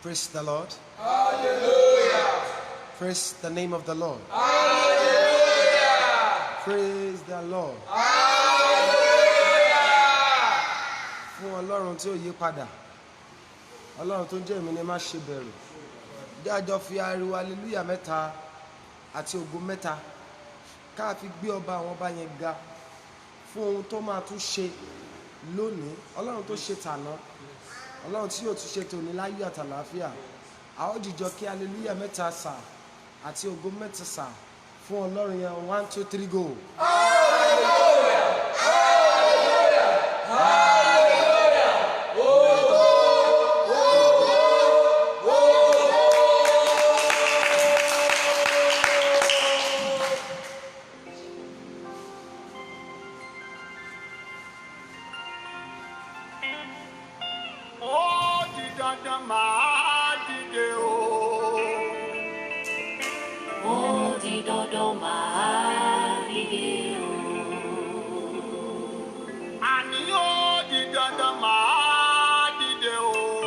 Praise the Lord. Hallelujah. Praise the name of the Lord. Hallelujah. Praise the Lord. Hallelujah. Fún Ọlọ́run tí ó yí padà. Ọlọ́run tó jẹ́ èmi ni má ṣe bẹ̀rù. Dájọ́ fi ariwo hallelujah mẹ́ta àti ògo mẹ́ta ká fi gbé ọba àwọn ọba yẹn ga fún ohun tó máa tún ṣe lónìí. Ọlọ́run tó ṣe tàná. Ọlọ́run tí yóò tún ṣe tòní láyọ̀ àtàlàáfíà. A ó dìjọ kí hallelujah mẹ́ta sà àti ògo mẹ́ta sà fún Ọlọ́run yẹn 1 2 3 go. Hallelujah. Hallelujah. Hallelujah.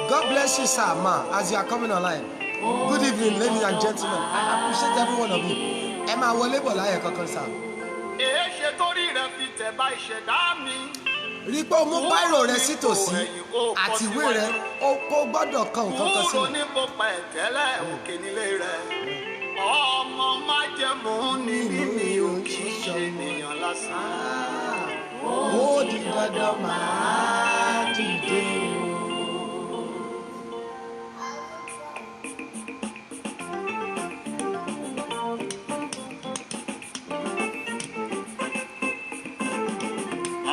God bless you, sir, ma, as you are coming online. Good evening, ladies and gentlemen. I appreciate every one of you. Ẹ máa wọlé bọ̀ láyẹ̀ kankan, sir. Rí pé o mú báírò rẹ sí tòsí àti ìwé rẹ ó kó gbọ́dọ̀ kan nǹkan kan sílẹ̀. Ọmọ májẹ̀mú ni mímí ò kì í ṣe ènìyàn lásán. Ó di dandan máa dìde o.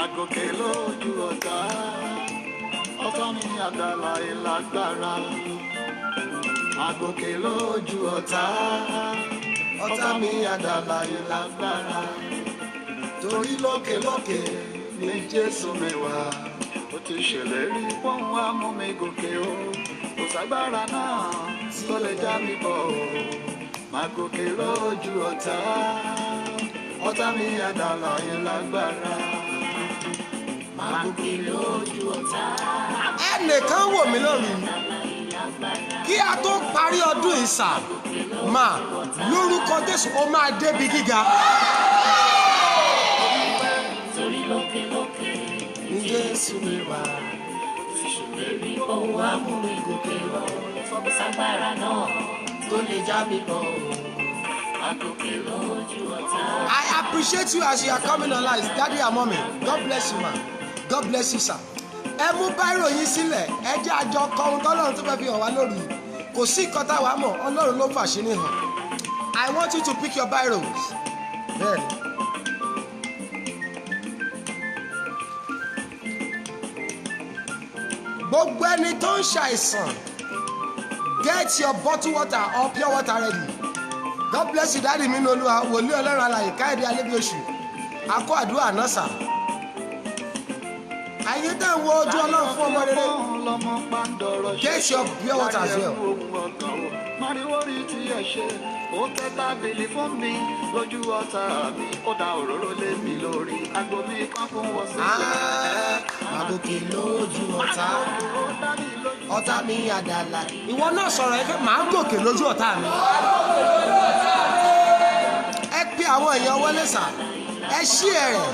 Àgòkè lójú ọ̀tá, ọ̀tá mi àdàlà ìlágbára. Àgòkè lójú ọ̀tá, ọ̀tá mi àdàlà ìlágbára. Torí lókè ní Jésù mi wà. Ó ti ṣèlérí fún wa mú mi gòkè o. Kò ságbára náà tó lè já mi bọ̀ o. Màá gòkè lójú ọ̀tá, ọ̀tá mi àdàlà ìlágbára. Màá gòkè lójú ọ̀tá. Ẹnìkan wò mí lónìí. Kí a tó parí ọdún yìí sà, máa lórúkọ Jésù ó máa débi gíga. Torí lókè ní Jésù mi wà. Ìṣèlérí ohun amúmi gòkè lọ. Ságbára náà tó lè já mi bọ̀. Àgòkè lójú ọ̀tá. I appreciate you as you are coming online, Daddy and Mommy. God bless you, ma. God bless you, sir. Ẹ mú báírò yín sílẹ̀, ẹ jẹ́ àjọ kọrin tọ́lọ́run tó fẹ́ fi hàn wá lórí. Kò sí nǹkan táwa mọ̀, Ọlọ́run ló fàṣírí hàn. I want you to pick your bairos. Bẹ́ẹ̀ni. Gbogbo ẹni tó ń ṣàìsàn, get your bottle water or pure water ready. God bless you, Daddy mi ní Olúwa, wòlíì Ọlọ́run alààyè Káyọ̀dé Alébíoṣù. A kó àdúrà náà sà. Ayé tẹ̀ ń wo ojú Ọlọ́run fún ọmọ rere. Get your pure water as well. Màrìwórí tí ẹ ṣe, ó tẹ́ tábìlì fún mi lójú ọ̀tá mi, ó da òróró lé mi lórí, agbo mi kan fún wọn sílẹ̀. Àgòkè lójú ọ̀tá, ọ̀tá mi àdàlà. Ìwọ náà sọ̀rọ̀ ẹ fẹ́ máa gòkè lójú ọ̀tá mi. Ẹ pé àwọn èèyàn wọlé sà. Ẹ share rẹ̀,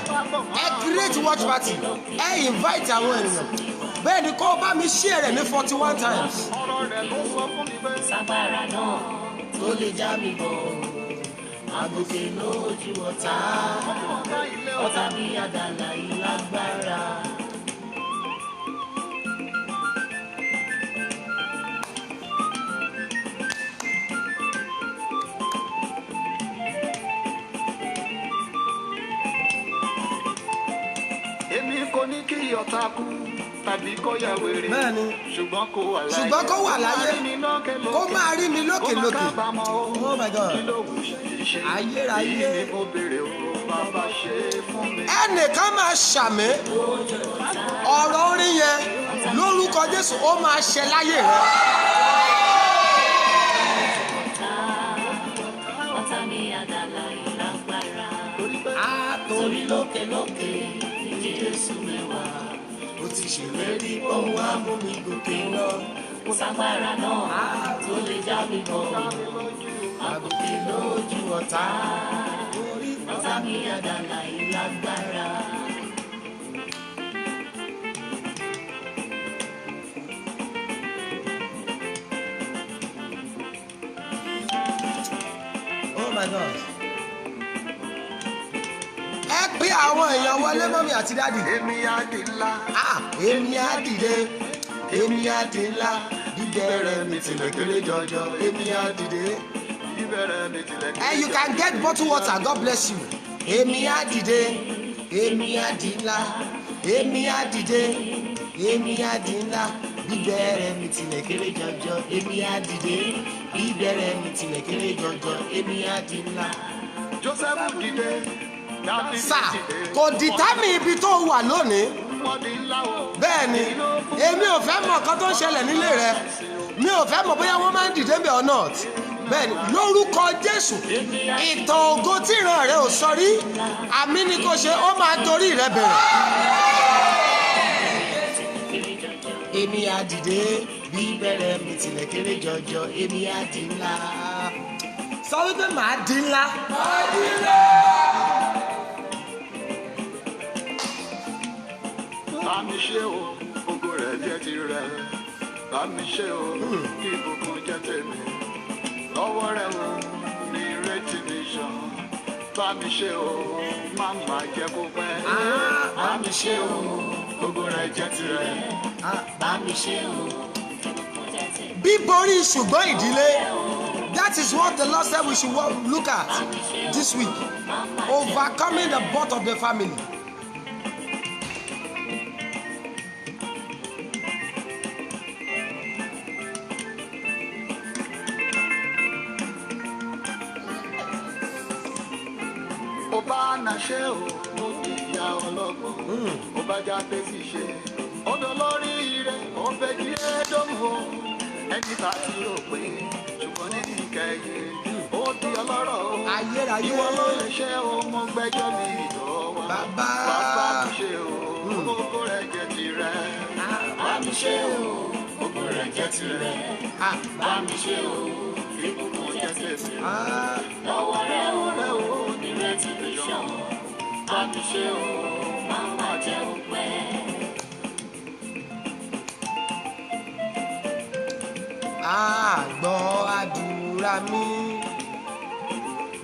ẹ create watch party, ẹ invite àwọn ènìyàn. Bẹ́ẹ̀ ni kó bá mi share rẹ̀ ní 41 times. Ságbára náà tó lè já mi bọ̀. Àgòkè lójú ọ̀tá. Ọ̀tá mi àdàlà ìlágbára. Èmi kò ní kí ọ̀tá kú tàbí kó ya wèrè. Bẹ́ẹ̀ni. Ṣùgbọ́n kó wà láyé. Ṣùgbọ́n kó wà láyé. Kó máa rí mi lókèlókè. Oh my God. Ayérayé. Ẹnìkan máa ṣàmì. Ọ̀rọ̀ orin yẹn lórúkọ Jésù ó máa ṣẹ láyé rẹ. Ọ̀tá mi àdàlà ìlágbára. Torí lókè ní Jésù mi wà. Ó ti ṣèlérí ohun amúmi gòkè lọ. kò ságbára náà tó lè já mi bọ̀. Àgùkè lójú ọ̀tá, ọ̀tá mi àdàlà ìlágbára. Oh my God. Ẹ pé àwọn èèyàn wọlé mọ́mí àti dáàdì. Èmi á di ńlá. Èmi á dìde, èmi á di ńlá. Bíbẹ̀rẹ̀ mi tilẹ̀ kéré jọjọ, èmi á dìde. Bíbẹ̀rẹ̀ mi tilẹ̀ kéré jọjọ. And you can get bottled water, God bless you. Èmi á dìde, èmi á di ńlá. Èmi á dìde, èmi á di ńlá. Bíbẹ̀rẹ̀ mi tilẹ̀ kéré jọjọ, èmi á dìde. Bíbẹ̀rẹ̀ mi tilẹ̀ kéré jọjọ, èmi á di ńlá. Jósẹ́fù dìde. Sà, kò dìtámì ibi tó wà lónìí. Wọ́n di ńlá o. Bẹ́ẹ̀ ni, èmi ò fẹ́ mọ̀ nǹkan tó ń ṣẹlẹ̀ nílé rẹ. Mi ò fẹ́ mọ̀ bóyá wọ́n máa ń dìde bẹ́ẹ̀ or not. Bẹ́ẹ̀ ni, lórúkọ Jésù, ìtàn ògo tí ìran rẹ ò sọ rí, àmì ni kò ṣe, ó máa torí rẹ bẹ̀rẹ̀. Èmi á dìde, bí bẹ̀rẹ̀ mi tilẹ̀ kéré jọjọ, èmi á di ńlá. Sọ wípé màá di ńlá. Bá mi ṣe o, ògo rẹ̀ jẹ́ tirẹ̀. Bá mi ṣe o, kí ìbùkún jẹ́ tèmi. Lọ́wọ́ rẹ̀ o, ní ìrètí mi ṣàn. Bá mi ṣe o, má má jẹ́ kó pẹ́. Bá mi ṣe o, ògo rẹ̀ jẹ́ tirẹ̀. Bá mi ṣe o. Bíborí ṣùgbọ́n ìdílé. That is what the Lord said we should look at this week. Overcoming the birth of the family. Ó bá na ṣe o, ó di ìyá ọlọ́gbọ́n. Ó bá jáde sí ṣe. Ó dán lórí rẹ̀, ó fẹ́ kí ẹ dánwò. Ẹni bá ti rò pé ṣùgbọ́n ní ìkẹyìn. Ó di ọlọ́rọ̀ o. Ayérayé. Ìwọ ló lè ṣe o, mo gbẹ́jọ́ mi ìdánwò. Bàbá. Bàbá mi ṣe o, ògo rẹ̀ jẹ́ tirẹ̀. Bá mi ṣe o. Ògo rẹ̀ jẹ́ tirẹ̀. Bá mi ṣe o. Ìbùkún jẹ́ tèmi. Lọ́wọ́ rẹ̀ o, nírètí mi ṣàn. Bá mi ṣe o. Máa má jẹ́ òpẹ́. Gbọ́ àdúrà mi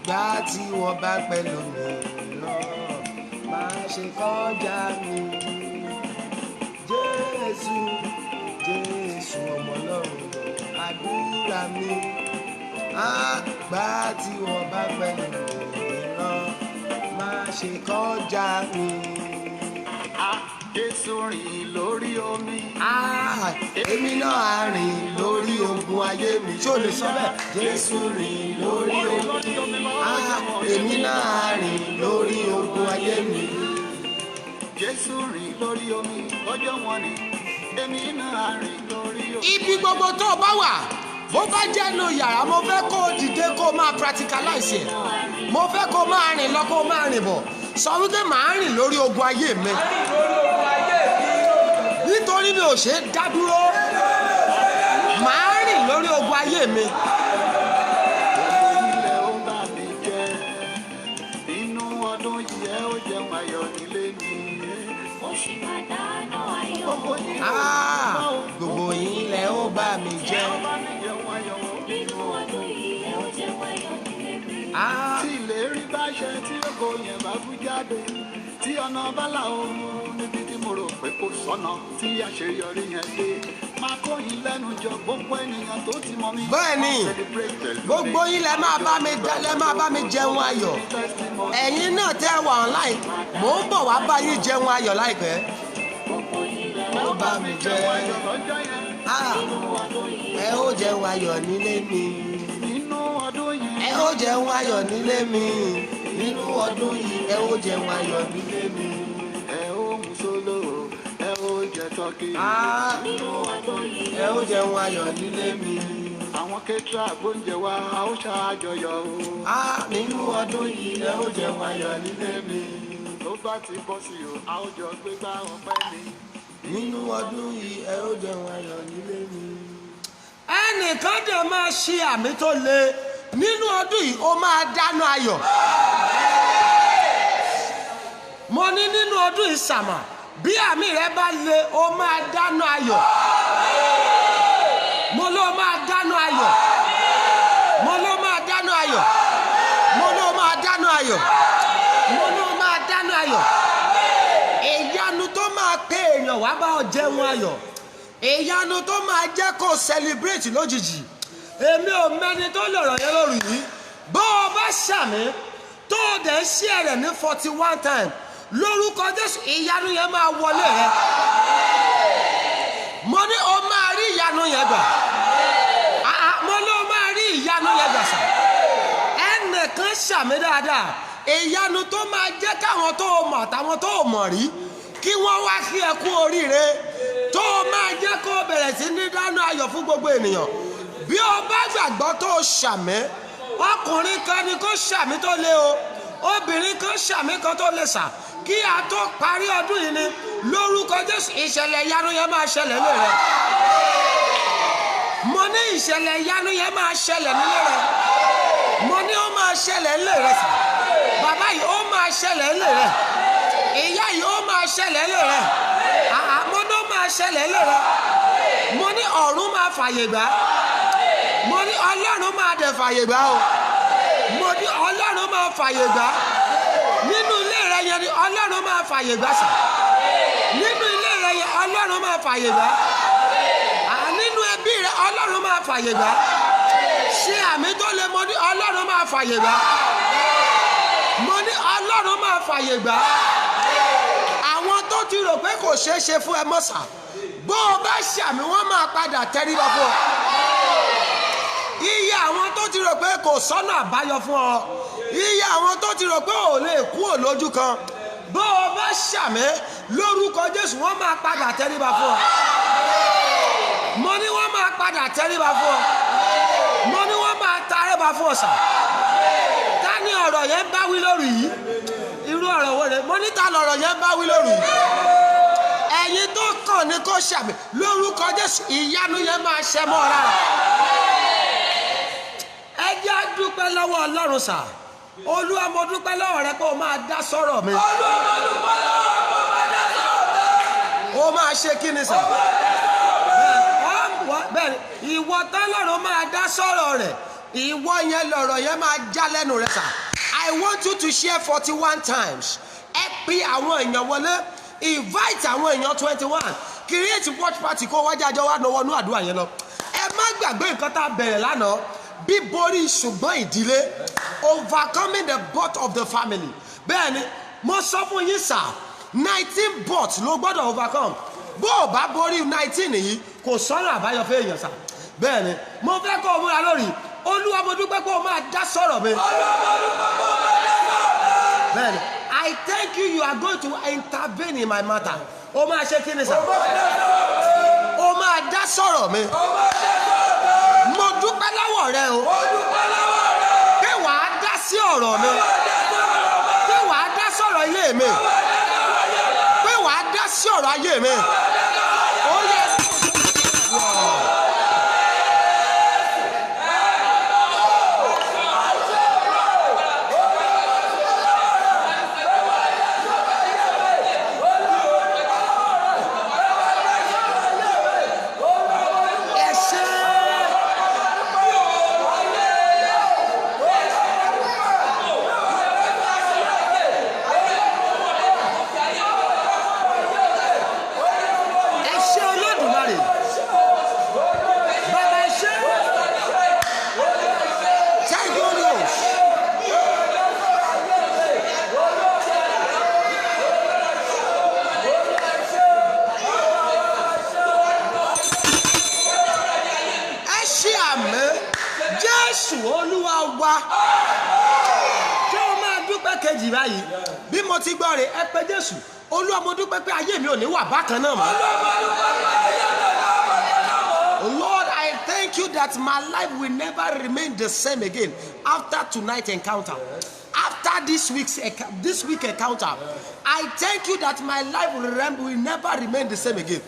gbà tí wọ́n bá pẹ́ lómi náà má ṣe kọjá mi. Jésù Jésù ọmọ Ọlọ́run àdúrà mi gbà tí wọ́n bá pẹ́ lómi náà má ṣe kọjá mi. Jésù rìn lórí omi. Èmi náà á rìn lórí ogun ayé mi. Ṣé o lè sọ bẹ́ẹ̀? Jésù rìn lórí omi. Èmi náà á rìn lórí ogun ayé mi. Jésù rìn lórí omi lọ́jọ́ wọn ni. Èmi náà á rìn lórí omi. Ibi gbogbo tó o bá wà, bó bá jẹ́ inú yàrá, mo fẹ́ kó o dìde kó o máa practicalize ẹ̀. Mo fẹ́ kó o máa rìn lọ kó o máa rìn bọ̀. Sọ wípé màá rìn lórí ogun ayé mi. Nítorí mi ò ṣe é dá dúró. Màá rìn lórí ogun ayé mi. Ilẹ̀ ó bá mi jẹ́. Nínú ọdún yìí ẹ ó jẹun ayọ̀ nílé mi. Mo ṣì máa dáná ayọ̀. Gbogbo yín lẹ ó bá mi jẹ́. Nínú ọdún yìí ẹ ó jẹ́ wáyọ̀ nílé mi. Tí ìlérí bá ṣe tí ògo yẹn bá bú jáde. Tí ọ̀nà bá là ó níbi tí mo rò pé kò sọ́nà tí àṣeyọrí yẹn dé. Máa kó yín lẹ́nu jọ gbogbo ènìyàn tó ti mọ mi. Bẹ́ẹ̀ni, gbogbo yín lẹ máa bá mi jẹun ayọ̀. Ẹ̀yin náà tẹ́ wà online, mò ń bọ̀ wá bá yín jẹun ayọ̀ láìpẹ́. Ó bá mi jẹ. Ẹ ó jẹun ayọ̀ nílé mi. Nínú ọdún yìí. Ẹ ó jẹun ayọ̀ nílé mi. Nínú ọdún yìí ẹ ó jẹun ayọ̀ nílé mi. Ẹ ó mú sólò, ẹ ó jẹ tọ́kì. Ẹ ó jẹun ayọ̀ nílé mi. Àwọn kẹ́tìrà gbóúnjẹ wa a ó ṣàjọyọ̀ o. Nínú ọdún yìí ẹ ó jẹun ayọ̀ nílé mi. Tó bá ti bọ́ sí o, a ó jọ gbégbá ọpẹ́ ni. Nínú ọdún yìí ẹ ó jẹun ayọ̀ nílé mi. ẹnìkan dẹ̀ máa ṣe àmì tó le nínú ọdún yìí ó máa dáná ayọ̀. mo ní nínú ọdún yìí sàmà bí àmì rẹ bá le ó máa dáná ayọ̀. mo ló máa dáná ayọ̀. mo ló máa dáná ayọ̀. mo ló máa dáná ayọ̀. mo ló máa dáná ayọ̀. ìyanu tó máa pé èèyàn wá bá ọ jẹun ayọ̀. ìyanu tó máa jẹ́ kó celebrate lójijì. èmi ò mẹ́ni tó lọ̀rọ̀ yẹn lórí yìí. bó o bá ṣàmì tó o dẹ̀ ń ṣe rẹ̀ ní 41 times lórúkọ Jésù ìyanu yẹn máa wọlé rẹ. mo ní o máa rí ìyanu yẹn gbà. mo ní o máa rí ìyanu yẹn gbà sà. ẹnìkan ṣàmì dáadáa ìyanu tó máa jẹ́ káwọn tó o mọ̀ àtàwọn tó o mọ̀ rí kí wọ́n wá kí ẹ kú oríire tó o máa jẹ́ kó o bẹ̀rẹ̀ sí ní dáná ayọ̀ fún gbogbo ènìyàn. bí o bá gbàgbọ́ tó o ṣàmì ọkùnrin kan ni kó ṣàmì tó le o obìnrin kan ṣàmì kan tó le sà kí a tó parí ọdún yìí ni lórúkọ Jésù ìṣẹ̀lẹ̀ ìyanu yẹn máa ṣẹlẹ̀ lé rẹ. mo ní ìṣẹ̀lẹ̀ ìyanu yẹn máa ṣẹlẹ̀ nílé rẹ. mo ní ó máa ṣẹlẹ̀ nílé rẹ sà. bàbá yìí ó máa ṣẹlẹ̀ nílé rẹ. ìyá yìí ó máa ṣẹlẹ̀ nílé rẹ. mo ní ó máa ṣẹlẹ̀ nílé rẹ. mo ní ọ̀run máa fàyè gbà. mo ní Ọlọ́run máa dẹ̀ fàyè gbà o. mo ní Ọlọ́run máa fàyè gbà. nínú ilé rẹ yẹn ni Ọlọ́run máa fàyè gbà sà. nínú ilé rẹ yẹn Ọlọ́run máa fàyè gbà. nínú ẹbí rẹ Ọlọ́run máa fàyè gbà. ṣé àmì tó lè mo ní Ọlọ́run máa fàyè gbà. mo ní Ọlọ́run máa fàyè gbà. àwọn tó ti rò pé kò ṣeé ṣe fún ẹ mọ́ sà bó o bá ṣàmì wọ́n máa padà tẹríba fún ọ. iye àwọn tó ti rò pé kò sọ́nà àbáyọ fún ọ iye àwọn tó ti rò pé ò lè kú ò lójú kan bó o bá ṣàmì lórúkọ Jésù wọ́n máa padà tẹríba fún ọ. mo ní wọ́n máa padà tẹríba fún ọ. mo ní wọ́n máa tarẹ́ba fún ọ sà. ká ní ọ̀rọ̀ yẹn bá wí lórí yìí irú ọ̀rọ̀ wo rẹ̀ mo ní ta lọ̀rọ̀ yẹn bá wí lórí yìí. ẹ̀yin tó kàn ní kó ṣàmì lórúkọ Jésù ìyanu yẹn máa ṣẹ mọ́ ọ lára. ẹ jẹ́ á dúpẹ́ lọ́wọ́ Ọlọ́run sà. Olúwa mo dúpẹ́ lọ́wọ́ rẹ pé o máa dá sọ̀rọ̀ mi. o máa ṣe kí ni sà. bẹ́ẹ̀ ni ìwọ tọ́lọ́run máa dá sọ̀rọ̀ rẹ̀ ìwọ yẹn lọ̀rọ̀ yẹn máa já lẹ́nu rẹ sà. I want you to share 41 times. ẹ pe àwọn èèyàn wọlé invite àwọn èèyàn 21 create watch party kó wájú àjọ wa náwó nú àdúrà yẹn lọ. ẹ má gbàgbé nǹkan tá a bẹ̀rẹ̀ lánàá bíborí ṣùgbọ́n ìdílé overcoming the birth of the family. bẹ́ẹ̀ ni mo sọ fún yín sà 19 births ló gbọ́dọ̀ overcome. bó o bá borí 19 yìí kò sọ́nà àbáyọ fún èèyàn sà. bẹ́ẹ̀ ni mo fẹ́ kó o múra lórí Olúwa mo dúpẹ́ pé o máa dá sọ̀rọ̀ mi. bẹ́ẹ̀ ni I thank you you are going to intervene in my matter. o máa ṣe kí ni sà. o máa dá sọ̀rọ̀ mi. mo dúpẹ́ lọ́wọ́ rẹ o. pé wàá dá sí ọ̀rọ̀ mi. pé wàá dá sọ̀rọ̀ ilé mi. pé wàá dá sí ọ̀rọ̀ ayé mi. ó yẹ. kejì báyìí bí mo ti gbọ́ rẹ̀ ẹ pé Jésù Olúwa mo dúpẹ́ pé ayé mi ò ní wà bákan náà mọ́. Lord, I thank you that my life will never remain the same again after tonight's encounter. After this week encounter, I thank you that my life will never remain the same again.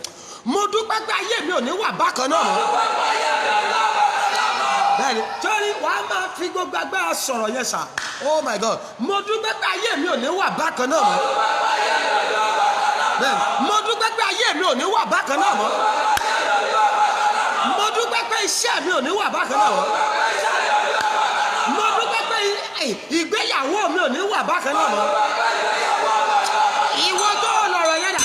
mo dúpẹ́ pé ayé mi ò ní wà bákan náà mọ́. bẹ́ẹ̀ni torí wàá máa fi gbogbo agbára sọ̀rọ̀ yẹn sà. Oh my God, mo dúpẹ́ pé ayé mi ò ní wà bákan náà mọ́. bẹ́ẹ̀ni mo dúpẹ́ pé ayé mi ò ní wà bákan náà mọ́. mo dúpẹ́ pé iṣẹ́ mi ò ní wà bákan náà mọ́. mo dúpẹ́ pé ìgbéyàwó mi ò ní wà bákan náà mọ́. ìwọ tó lọ̀rọ̀ yẹn dà.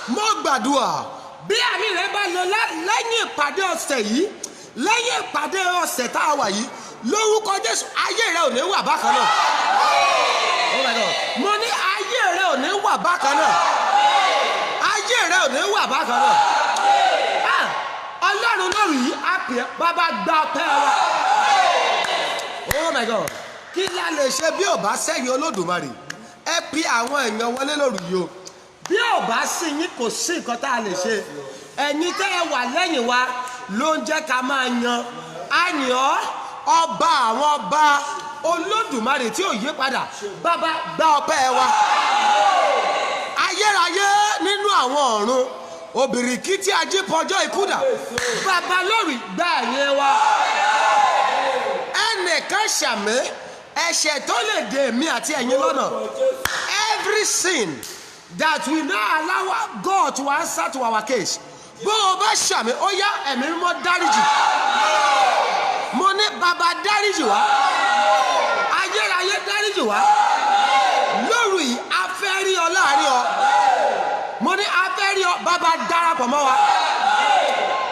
Mo gbàdúrà bí àmì rẹ bá lọ lẹ́yìn ìpàdé ọ̀sẹ̀ yìí, lẹ́yìn ìpàdé ọ̀sẹ̀ tá a wà yìí, lórúkọ Jésù ayé rẹ ò ní wà bákan náà. Mo ní ayé rẹ ò ní wà bákan náà. Ayé rẹ ò ní wà bákan náà. Ọlọ́run lórí yìí á pè é bàbá gba ọpẹ́ wa. Oh my God, kí la lè ṣe bí ò bá sẹ́yìn Olódùmarè? Ẹ pe àwọn èèyàn wọlé lórí yìí o. Bí ò bá sí yín kò sí nǹkan tá a lè ṣe. Ẹ̀yin tẹ́ ẹ wà lẹ́yìn wa ló ń jẹ́ ká máa yan. A yàn ọ́ ọba àwọn ọba Olódùmarè tí ò yí padà. Bàbá gba ọpẹ́ wa. Ayérayé nínú àwọn ọ̀run, òbìrìkìtì ajípọ̀jọ́ ìkúdà. Bàbá lórí gba ẹ̀yìn wa. Ẹnìkan ṣàmì ẹ̀ṣẹ̀ tó lè dè mí àti ẹ̀yin lọ́nà. Every sin that we now allow God to answer to our case. Bó o bá ṣàmì ó yá ẹ̀mí mímọ́ dáríjì. Mo ní bàbá dáríjì wá. Ayérayé dáríjì wá. Lóru yìí a fẹ́ rí ọ láàrin ọ. Mo ní a fẹ́ rí ọ bàbá darapọ̀ mọ́ wa.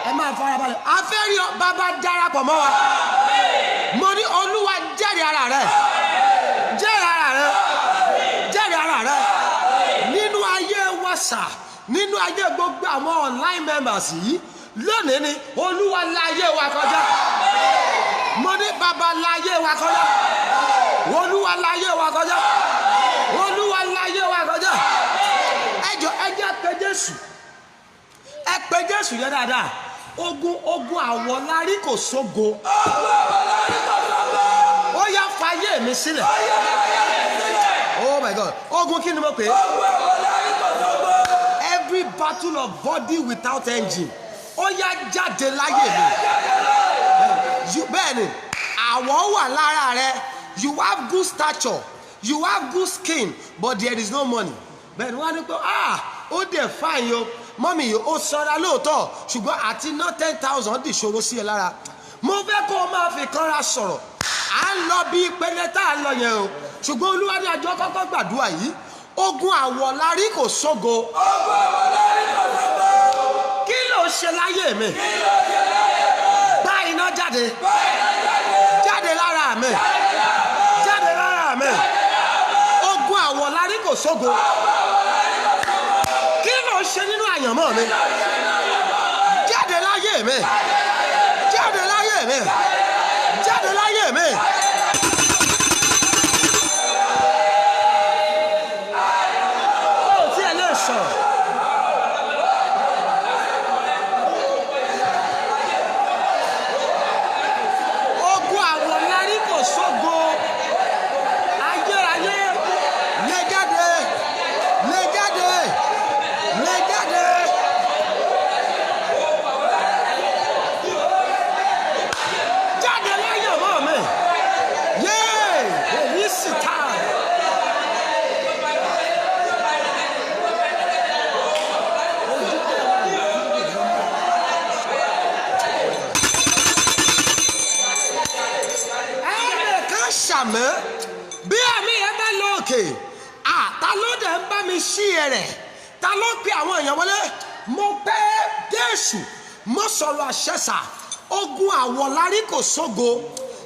Ẹ máa farabalẹ̀. A fẹ́ rí ọ bàbá darapọ̀ mọ́ wa. Mo ní Olúwa jẹ́rìí ara rẹ̀. Jẹ́rìí ara rẹ̀. Jẹ́rìí ara rẹ̀. Nínú ayé wàsà, nínú ayé gbogbo àwọn online members yìí, lónìí ni Olúwa láyé wa kọjá. Mo ní bàbá láyé wa kọjá. Olúwa láyé wa kọjá. Olúwa láyé wa kọjá. Ẹ jẹ́ pé Jésù. Ẹ pé Jésù yẹn dáadáa. Ogun àwọ̀lárí kò sógo. Ó yá fàyè mi sílẹ̀. Oh my God. Ogun kí ni mo pè é? Every battle of body without engine. Ó yá jáde láyé mi. Bẹ́ẹ̀ni, àwọ̀ wà lára rẹ. You have good stature. You have good skin, but there is no money. Bẹ́ẹ̀ni wọ́n á ní pé ó dẹ̀ fine yo. Mọ́mí yìí ó sọ́ra lóòótọ́ ṣùgbọ́n àti ná 10,000 di ṣòro sí ẹ lára. Mo fẹ́ kó o máa fi kanra sọ̀rọ̀. À ń lọ bí ìpele tá à ń lọ yẹn o. Ṣùgbọ́n Olúwa ní àjọ kọ́kọ́ gbàdúrà yìí. Ogun àwọ̀lárí kò sógo. Ogun àwọ̀lárí kò sógo. Kí ló ṣe láyé mi? Bá iná jáde. Jáde lára mi. Jáde lára mi. Ogun àwọ̀lárí kò sógo. Kí ló ṣe nínú àyànmọ́ mi? Jáde láyé mi. Jáde láyé mi. Jáde láyé mi. Ó tí ẹ lè sọ̀rọ̀. Ogun àwọ̀lárí kò sógo. Ayérayé lè jáde. Lè jáde. Lè jáde. Jáde láyé mọ́ mi. Yéé! Èyí sì ta. Ẹnìkan ṣàmì bí àmì yẹn bá lọ òkè. Ta ló dẹ̀ ń bá mi ṣí ẹ rẹ̀? Ta ló pe àwọn èèyàn wọlé? Mo pẹ́ Jésù. Mo sọ̀rọ̀ àṣẹṣà. Ogun àwọ̀lárí kò sógo.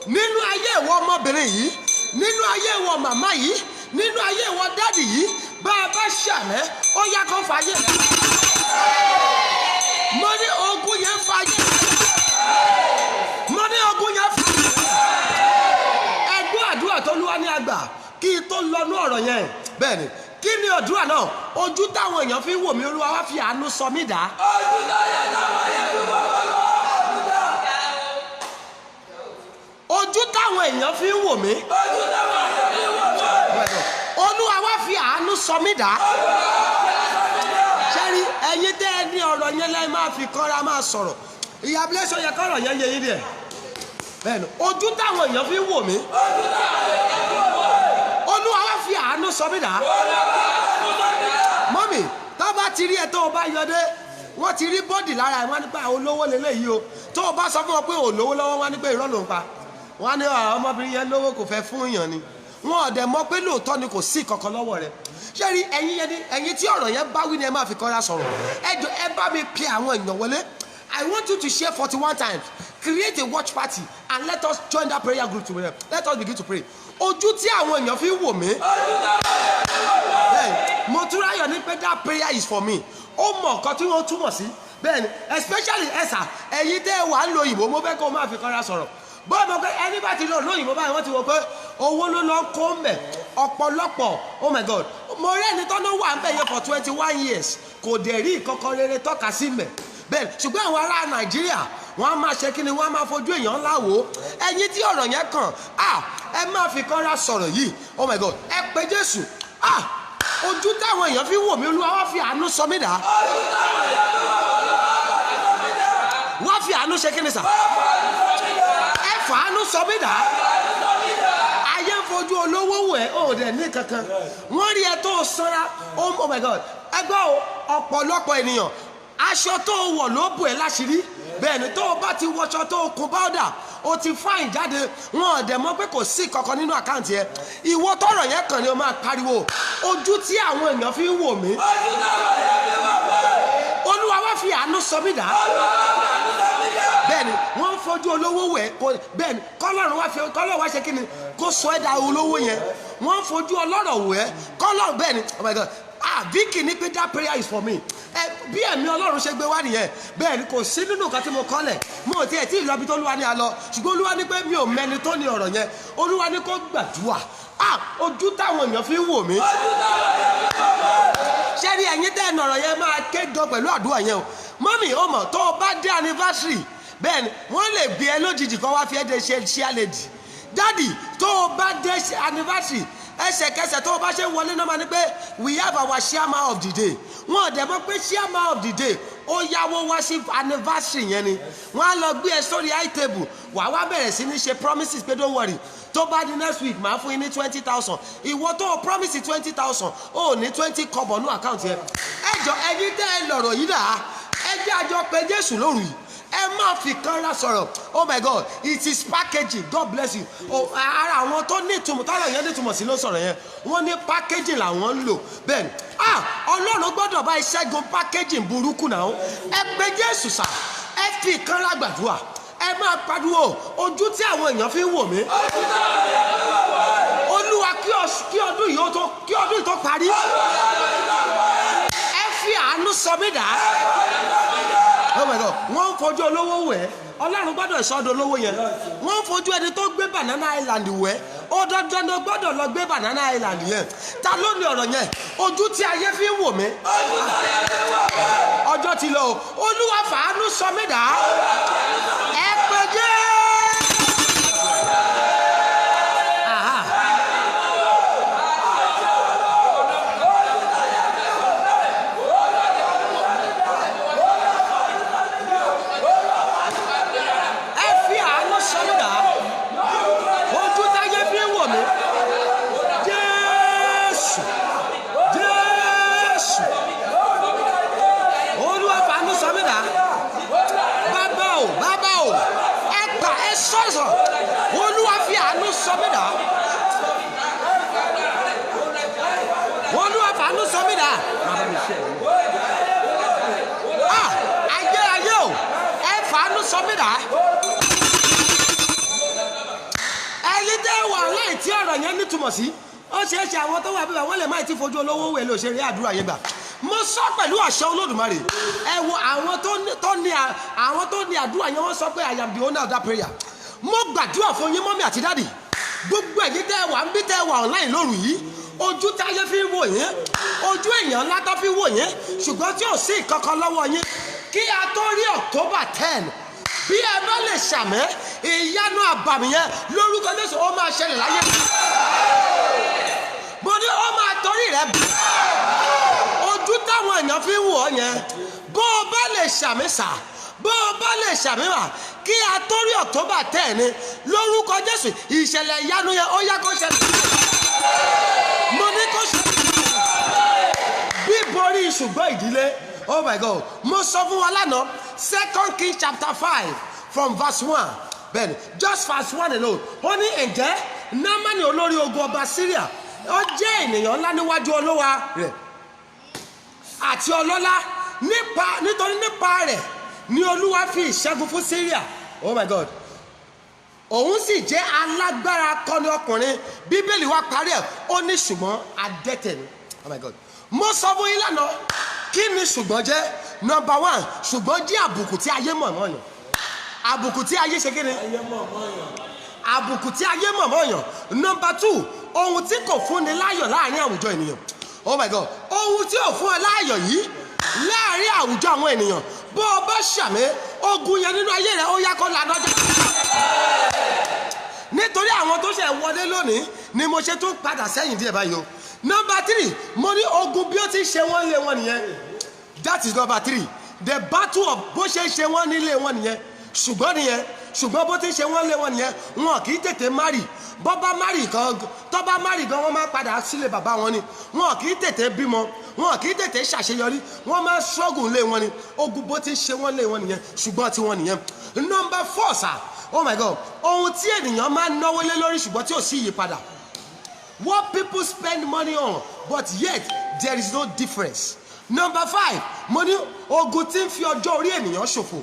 nínú ayé ìwọ ọmọbìnrin yìí, nínú ayé ìwọ màmá yìí, nínú ayé ìwọ dádì yìí, bá a bá ṣàmẹ́ ó yá kó fàyè. Mo ní ogun yẹn fàyè. Mo ní ogun yẹn fàyè. Ẹgbẹ́ àdúrà tó lúwa ní àgbà kí tó lọ́nú ọ̀rọ̀ yẹn. Bẹ́ẹ̀ ni, kí ni àdúrà náà? Ojú táwọn èèyàn fi wò mí, Olúwa wá fi àánú sọ mí dá. Ojú táwọn èèyàn fi wò mí, Olúwa wá fi àánú sọ mí dá. Ṣẹ́rí ẹ̀yin tẹ́ ẹ ní ọ̀rọ̀ yẹn lẹ́yìn máa fi kọ́ra máa sọ̀rọ̀. Ìyá Blessing yẹ kọ́rọ̀ yẹn yẹ yín díẹ̀. Bẹ́ẹ̀ni, ojú táwọn èèyàn fi wò mí, Olúwa wá fi àánú sọ mí dá. Mọ́mì, tó bá ti rí ẹ tó o bá yọdé, wọ́n ti rí bọ́dì lára ẹ̀, wọ́n ní pé olówó lélẹ́yìí o. Tó o bá sọ fún wọn pé olówó lọ́wọ́, wọ́n ní pé irọ́ ló ń pa. Wọ́n ní ọmọbìnrin yẹn lówó kò fẹ́ fún èèyàn ni. Wọ́n ọ̀dẹ̀ mọ̀ pé lóòótọ́ ni kò sí kankan lọ́wọ́ rẹ̀. Ṣé rí ẹ̀yin yẹn ni ẹ̀yin tí ọ̀rọ̀ yẹn bá wí ni ẹ máa fi kọ́ra sọ̀rọ̀. Ẹ jọ̀ọ́ ẹ bá mi pe àwọn èèyàn wọlé. I want you to share 41 times. Create a watch party and let us join that prayer group together. Let us begin to pray. Ojú tí àwọn èèyàn fi wò mí. Mo tún ráyọ̀ ní pé that prayer is for me. Ó mọ̀ nǹkan tí wọ́n túmọ̀ sí. Bẹ́ẹ̀ni, especially ẹ̀sà ẹ̀yin tẹ́ wà ń lo òyìnbó, mo fẹ́ kó o máa fi kọ́ra sọ̀rọ̀. Bọ́ọ̀ mọ̀ pé ẹni bá ti lọ lóyìnbó báyìí wọ́n ti wò pé owó ló lọ kó mẹ́ ọ̀pọ̀lọpọ̀. Oh my God, mo rí ẹni tó ló wà ń bẹ̀ yẹn for 21 years kò dẹ̀ rí ìkọ́kọ́ rere tọ́ka sí mẹ́. Bẹ́ẹ̀ ṣùgbọ́n àwọn ará Nàìjíríà wọ́n á máa ṣe kí ni, wọ́n á máa fojú èèyàn ńlá wò ó. Ẹ̀yin tí ọ̀rọ̀ yẹn kàn ẹ máa fi kọ́ra sọ̀rọ̀ yìí. Oh my God, ẹ pe Jésù. Ojú táwọn èèyàn fi wò mí, Olúwa wá fi àánú sọ mí dá. Wọ́n fi àánú ṣe kí ni sà? Ẹ fàánú sọ mí dá. Ayé ń fojú olówó wò ẹ́, ó dẹ̀ ní kankan. Wọ́n rí ẹ tó sanra. Oh my God, ẹgbẹ́ ọ̀pọ̀lọpọ̀ ènìyàn aṣọ tó wọ̀ ló bò ẹ́ láṣìírí. Bẹ́ẹ̀ni, tó o bá ti wọṣọ tó o kun báwọ́dà, o ti fáìn jáde, wọn ò dẹ̀ mọ̀ pé kò sí kankan nínú àkáǹtì ẹ. Ìwọ tọrọ yẹn kàn ni o máa pariwo. Ojú tí àwọn èèyàn fi ń wò mí, Olúwa wá fi àánú sọ mí dá. Bẹ́ẹ̀ni, wọ́n ń fojú olówó wẹ̀, bẹ́ẹ̀ni kọ́lọ́run wá ṣe kí ni kó sọ ẹ́ da olówó yẹn. Wọ́n ń fojú ọlọ́rọ̀ wẹ̀, kọ́lọ́run bẹ́ẹ̀ni. Oh my God, Vicky ní pé that prayer is for me. Bí ẹ̀mí Ọlọ́run ṣe gbé wá nìyẹn. Bẹ́ẹ̀ni, kò sí nínú nǹkan tí mo kọ́lẹ̀, mo ò tiẹ̀ tí ì lọ bí tó Olúwa ní a lọ, ṣùgbọ́n Olúwa ní pé mi ò mẹ́ni tó ní ọ̀rọ̀ yẹn. Olúwa ní kó gbàdúrà. Ojú táwọn èèyàn fi ń wò mí. Ṣé rí ẹ̀yin tẹ́ ẹ̀nà ọ̀rọ̀ yẹn máa ké gan pẹ̀lú àdúrà yẹn o. Mọ́mì, ó mọ̀ tó o bá dé anniversary, bẹ́ẹ̀ni wọ́n lè bí ẹ lójijì kan wá fi ẹ́ de ṣe àlejì. Dádì, tó o bá dé anniversary, ẹsẹ̀kẹsẹ̀ tó o bá ṣe wọlé náà máa ní pé we have our chairman of the day. Wọ́n ò dẹ̀ mọ̀ pé chairman of the day ó yáwó wá sí anniversary yẹn ni. Wọ́n á lọ gbé ẹ sórí high table, wàá wá bẹ̀rẹ̀ sí ní ṣe promises pé don't worry, tó bá di next week máa fún yín ní 20,000. Ìwọ tó o promise 20,000 ó ní 20 kọ́bọ̀ ní àkáǹtì ẹ. Ẹ jọ ẹ̀yin tẹ́ ẹ lọ̀rọ̀ yìí dà, ẹ jẹ́ àjọ pé Jésù lóru yìí. Ẹ má fi kanra sọ̀rọ̀. Oh my God, it is packaging. God bless you. Ara àwọn tó ní ìtumọ̀ táwọn èèyàn ní ìtumọ̀ sí ló sọ̀rọ̀ yẹn. Wọ́n ní packaging làwọn ń lò. Bẹ́ẹ̀ni, Ọlọ́run gbọ́dọ̀ bá ìṣẹ́gun packaging burúkú náà. Ẹ pe Jésù sà. Ẹ fi kanra gbàdúrà. Ẹ máa pariwo ojú tí àwọn èèyàn fi ń wò mí. Olúwa kí ọdún yìí tó parí. Ẹ fi àánú sọ mí dá. Oh my God, wọ́n ń fojú olówó wẹ̀, Ọlọ́run gbọ́dọ̀ sọ́dọ̀ olówó yẹn. Wọ́n ń fojú ẹni tó gbé Banana Island wẹ̀, ó dandan ló gbọ́dọ̀ lọ gbé Banana Island yẹn. Ta ló ní ọ̀rọ̀ yẹn? Ojú tí ayé fi ń wò mí. Ọjọ́ ti lọ o. Olúwa fàánú sọ mí dá. Ẹ pé jẹ́. Olúwa fi àánú sọ mí dá. Olúwa fi àánú sọ mí dá. Ayé o, ẹ fàánú sọ mí dá. tí ọ̀rọ̀ yẹn nítumọ̀ sí ó ṣeé ṣe àwọn tó wà bíbá wọ́n lè má ti fojú olówó wẹ̀ lè òṣèré àdúrà yẹn gbà. Mo sọ pẹ̀lú àṣẹ Olódùmarè ẹ wo àwọn tó ní àdúrà yẹn wọ́n sọ pé I am the owner of that prayer. Mo gbàdúrà fún yín mọ́mí àti dáàdì gbogbo ẹ̀yin tẹ́ wà ń bí tẹ́ wà online lóru yìí ojú táyé fi wò yín ojú èèyàn ńlá tó fi wò yín ṣùgbọ́n tí ò sí ìkankan lọ́wọ́ yín kí a tó rí October 10 bí ẹ bá lè ṣàmẹ́ ìyanu àbàmì yẹn lórúkọ Jésù ó máa ṣẹlẹ̀ láyé mo ní ó máa torí rẹ bí ojú táwọn èèyàn fi wò ọ́ yẹn bó o bá lè ṣàmì sà bó o bá lè ṣàmì wà kí a tó rí October 10 ni lórúkọ Jésù ìṣẹ̀lẹ̀ ìyanu yẹn ó yá kó ṣẹlẹ̀ mo ní kó ṣẹlẹ̀ bíborí ṣùgbọ́n ìdílé oh my God mo sọ fún wa lánàá 2 Kings chapter 5 from verse 1 bẹ́ẹ̀ni just verse 1 alone ó ní ǹjẹ́ Námánì olórí ogun ọba Syria ó jẹ́ ènìyàn ńlá níwájú Olúwa rẹ̀ àti ọlọ́lá nítorí nípa rẹ̀ ni Olúwa fi ìṣẹ́gun fún Syria oh my God òun sì jẹ́ alágbára akọni ọkùnrin Bíbélì wa parí ẹ̀ ó ní ṣùgbọ́n adẹ́tẹ̀ ni oh my God mo sọ fún yín lánàá kí ni ṣùgbọ́n jẹ́ number 1 ṣùgbọ́n jẹ́ àbùkù tí ayé mọ̀ mọ́ yàn àbùkù tí ayé ṣe kí ni àbùkù tí ayé mọ̀ mọ́ yàn number 2 ohun tí kò fúnni láyọ̀ láàrin àwùjọ ènìyàn oh my God ohun tí ò fún ẹ láyọ̀ yìí láàrin àwùjọ àwọn ènìyàn bó o bá ṣàmì ogun yẹn nínú ayé rẹ ó yá kó lànà jẹ nítorí àwọn tó ṣe wọlé lónìí ni mo ṣe tún padà sẹ́yìn díẹ̀ báyìí o number 3 mo ní ogun bí ó ti ṣe wọ́n lé wọn nìyẹn that is number 3 the battle of bó ṣe ṣe wọ́n nílé wọn nìyẹn ṣùgbọ́n bó ti ṣe wọ́n lé wọn nìyẹn wọn kì í tètè marry bọ́ bá marry gan tó bá marry gan wọ́n máa padà sílé bàbá wọn ni wọn kì í tètè bímọ wọn kì í tètè ṣàṣeyọrí wọ́n máa struggle lé wọn ni ogun bó ti ṣe wọ́n lé wọn nìyẹn ṣùgbọ́n tí wọ́n nìyẹn number 4 sir oh my God ohun tí ènìyàn máa náwó lé lórí ṣùgbọ́n tí ò sí ìyípadà what people spend money on but yet there is no difference number 5 mo ní ogun tí ń fi ọjọ́ orí ènìyàn ṣòfò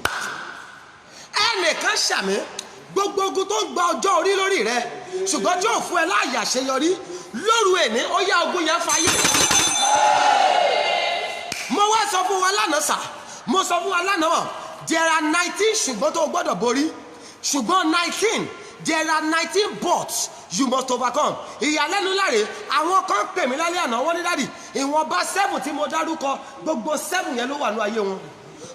ẹnìkan ṣàmì gbogbo ogun tó ń gba ọjọ́ orí lórí rẹ ṣùgbọ́n tí ò fún ẹ láàyè àṣeyọrí lóru èní ó yá ogun yẹn fàyè mo wá sọ fún wa lánàá sà mo sọ fún wa lánàá there are 19 ṣùgbọ́n tó gbọ́dọ̀ borí ṣùgbọ́n 19 there are 19 but you must overcome ìyàlẹ́nu láre àwọn kan pè mí lálẹ́ àná wọ́n ní dádì ìwọ̀nba 7 tí mo dárúkọ gbogbo 7 yẹn ló wà nínú ayé wọn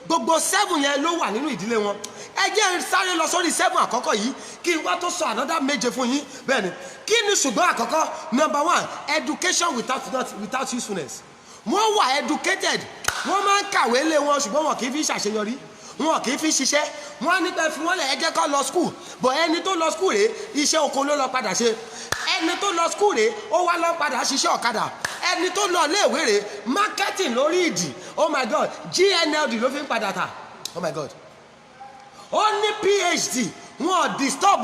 gbogbo 7 yẹn ló wà nínú ìdílé wọn ẹ jẹ́ sáré lọ sórí 7 àkọ́kọ́ yìí kí n wá tó sọ another méje fún yín bẹ́ẹ̀ ni kí ni ṣùgbọ́n àkọ́kọ́ number 1 education without usefulness wọ́n wà educated wọ́n máa ń kàwé lé wọn ṣùgbọ́n wọn kì í fi ṣàṣeyọrí wọn kì í fi ṣiṣẹ́ wọn á nípa fi wọn lẹ̀ ẹ jẹ́ kó lọ school bọ̀ ẹni tó lọ school rèé iṣẹ́ oko ló lọ padà ṣe ẹni tó lọ school rèé ó wá lọ padà ṣiṣẹ́ ọ̀kadà ẹni tó lọ léèwé rèé marketing lórí ìdì oh my God GNLD ló fi ń padà tà oh my God ó ní PhD wọn disturb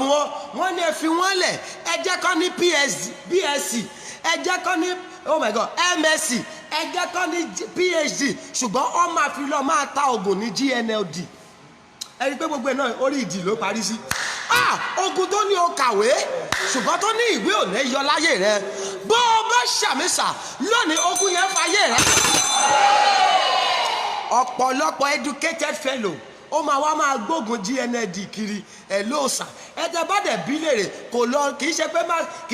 wọn ní ẹ fi wọn lẹ̀ ẹ jẹ́ kó ní BSc ẹ jẹ́ kó ní oh my God MSc ẹ jẹ́ kó ní PhD ṣùgbọ́n ó máa fi lọ máa ta oògùn ní GNLD ẹ rí pé gbogbo ẹ̀ náà orí ìdì ló parí sí ogun tó ní o kàwé ṣùgbọ́n tó ní ìwé ò ní yọ láyé rẹ bó o bá ṣàmìsà lónìí ogun yẹn fàyè rẹ ọ̀pọ̀lọpọ̀ educated fellow ó máa gbógun GNLD kiri ẹ̀ lóòsà ẹ tẹ́ bá dẹ̀ bí léèrè kò lọ kì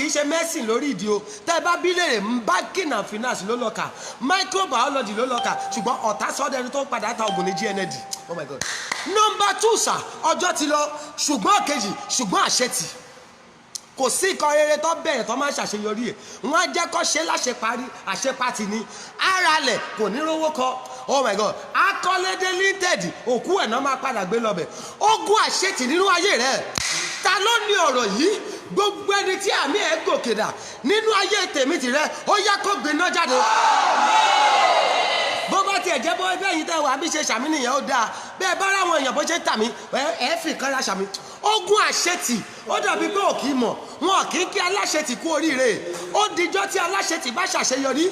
í ṣe medicine lórí ìdí o tẹ́ bá bí léèrè banking and finance ló lọ kà microbiology ló lọ kà ṣùgbọ́n ọ̀tá sọ́dẹ̀ni tó padà ta oògùn ní GNLD oh my God number 2 sà ọjọ́ ti lọ ṣùgbọ́n kejì ṣùgbọ́n àṣetì kò sí ikọ̀ rere tó bẹ̀rẹ̀ tó máa ń ṣàṣeyọrí ẹ̀ wọ́n á jẹ́ kó ṣe láṣeparí àṣepatì ni aralẹ̀ kò ní rówó kọ oh my God akọ́lédé linted òkú ẹ̀ náà máa padà gbé lọ́bẹ̀ ogun àṣetì nínú ayé rẹ̀ ta ló ní ọ̀rọ̀ yìí gbogbo ẹni tí àmì ẹ̀ gòkè dà nínú ayé tèmi tìrẹ ó yá kó gbiná jáde bó bá tiẹ̀ jẹ́ bó bẹ́ẹ̀ yìí tẹ́ wà bí ṣe ṣàmì nìyẹn ó dáa bẹ́ẹ̀ bá ráwọn èèyàn bó ṣe tàmí ẹ̀ fi kan ra ṣàmì ogun àṣetì ó dàbí pé òkì mọ̀ wọn kì í kí aláṣetì kú oríire ó dijọ́ tí aláṣetì bá ṣàṣeyọrí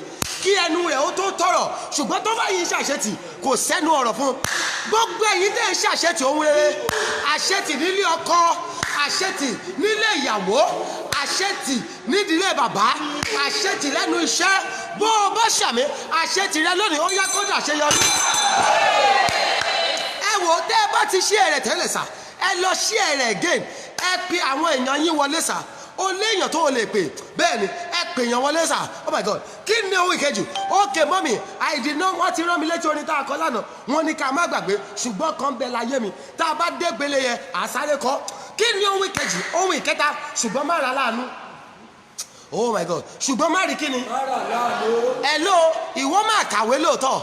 kí ẹnu rẹ̀ ó tó tọrọ ṣùgbọ́n tó bá yìí ṣàṣetì kò sẹ́nu ọ̀rọ̀ fún gbogbo ẹ̀yin tẹ́ ń ṣàṣetì ohun rere àṣetì nílé ọkọ àṣetì nílé ìyàwó àṣetì nídìílé bàbá, àṣetì lẹ́nu iṣẹ́, bó o bá ṣàmì àṣetì rẹ lónìí ó yá kó dà ṣe yọrí. Ẹ wò tẹ́ ẹ bá ti ṣí ẹ̀rẹ̀ tẹ́lẹ̀ sà, ẹ lọ ṣí ẹ̀rẹ̀ again, ẹ pe àwọn èèyàn yín wọlé sà, ó léèyàn tó o lè pè, bẹ́ẹ̀ ni ẹ pè èèyàn wọlé sà. Oh my God, kí ni ohun ìkejì? Okay mọ́mì, àìdìná wọ́n ti rán mi létí orin tá a kọ lánàá, wọ́n ní ká má gbàgbé, ṣùgbọ́n kan bẹ láyé mi, tá a bá dé gbélé yẹn àsáré kọ́. Kí ni ohun ìkejì? Ohun ìkẹta, ṣùgbọ́n má ra láàánú. Oh my God, ṣùgbọ́n má rí kí ni? Hello, ìwọ máa kàwé lóòótọ́,